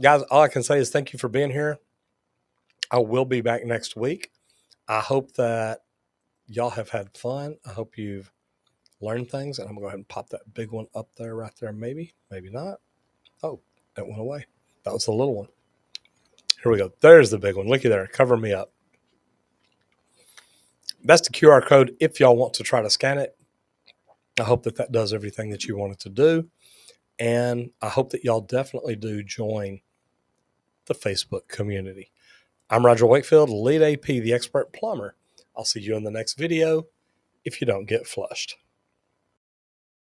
[SPEAKER 1] Guys, all I can say is thank you for being here. I will be back next week. I hope that y'all have had fun. I hope you've learned things. And I'm going to go ahead and pop that big one up there, right there. Maybe, maybe not. Oh, that went away. That was the little one. Here we go. There's the big one. Looky there. Cover me up. That's the QR code if y'all want to try to scan it. I hope that that does everything that you want it to do. And I hope that y'all definitely do join the Facebook community. I'm Roger Wakefield, lead AP, the expert plumber. I'll see you in the next video if you don't get flushed.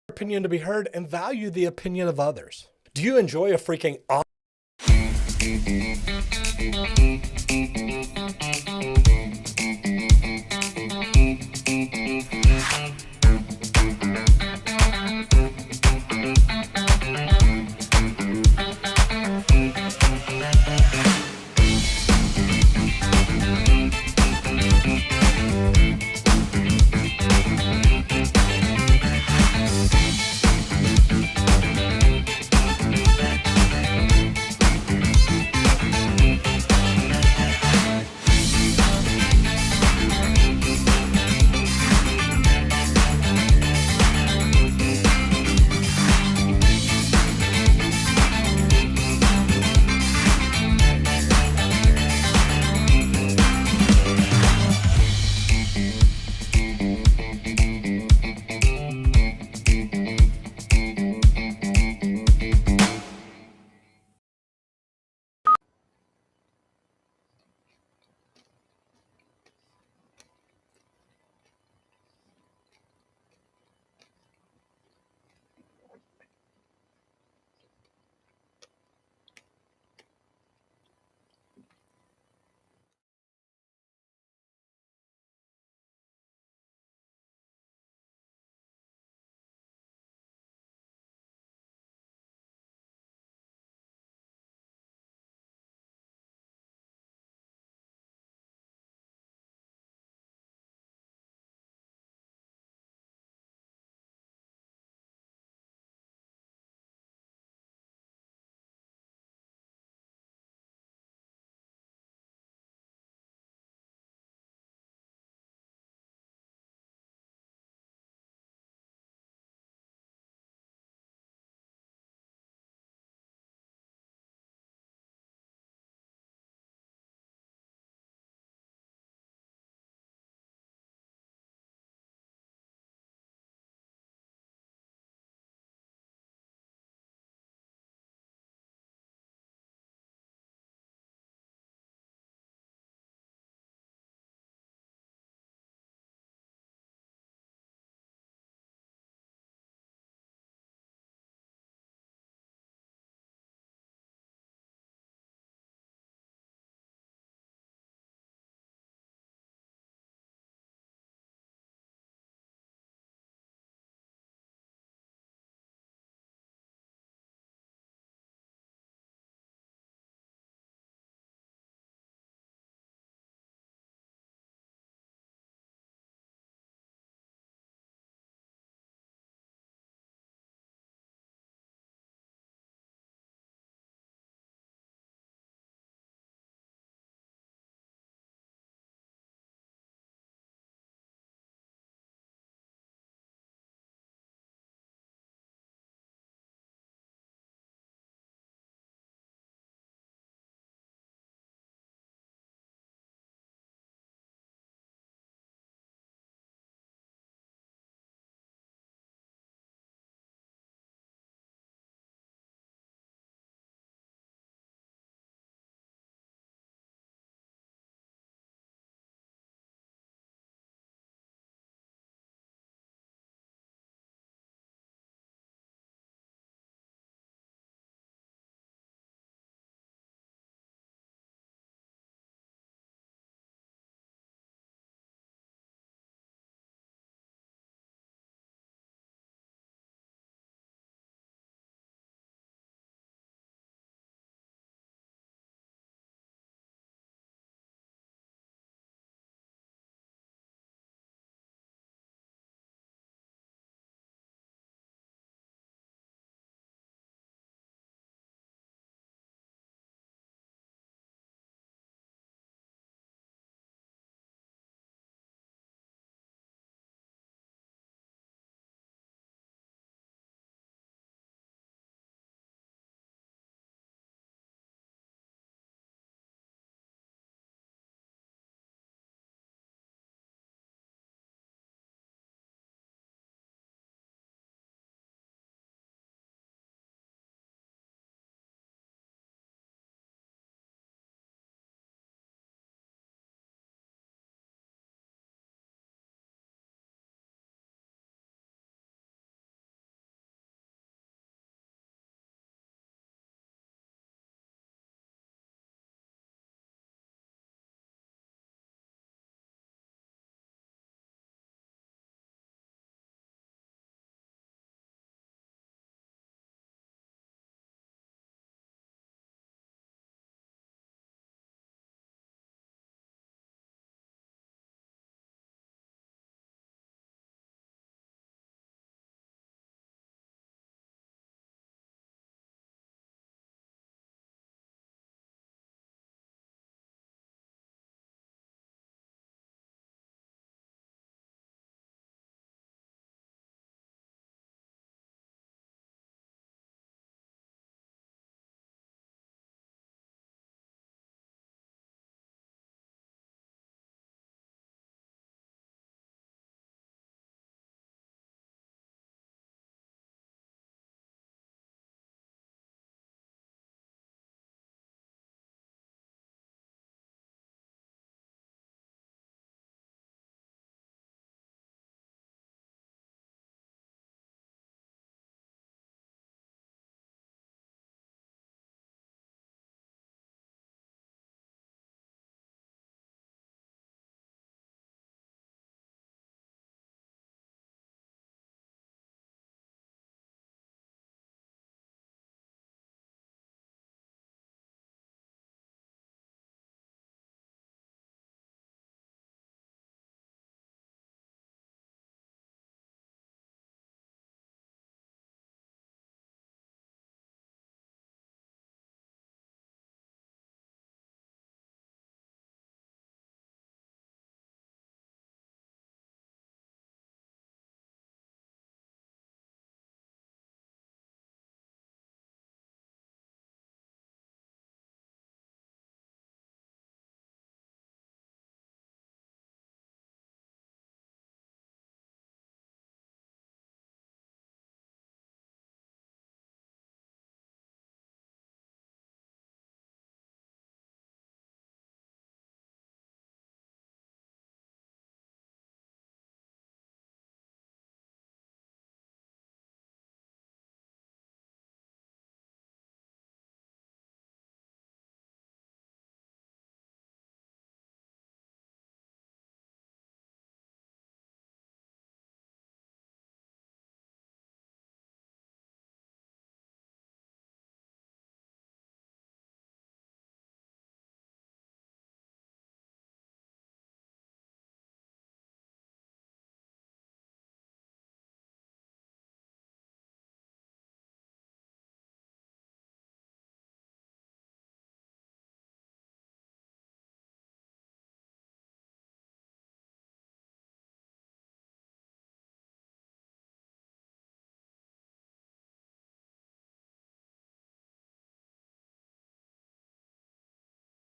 [SPEAKER 1] Opinion to be heard and value the opinion of others. Do you enjoy a freaking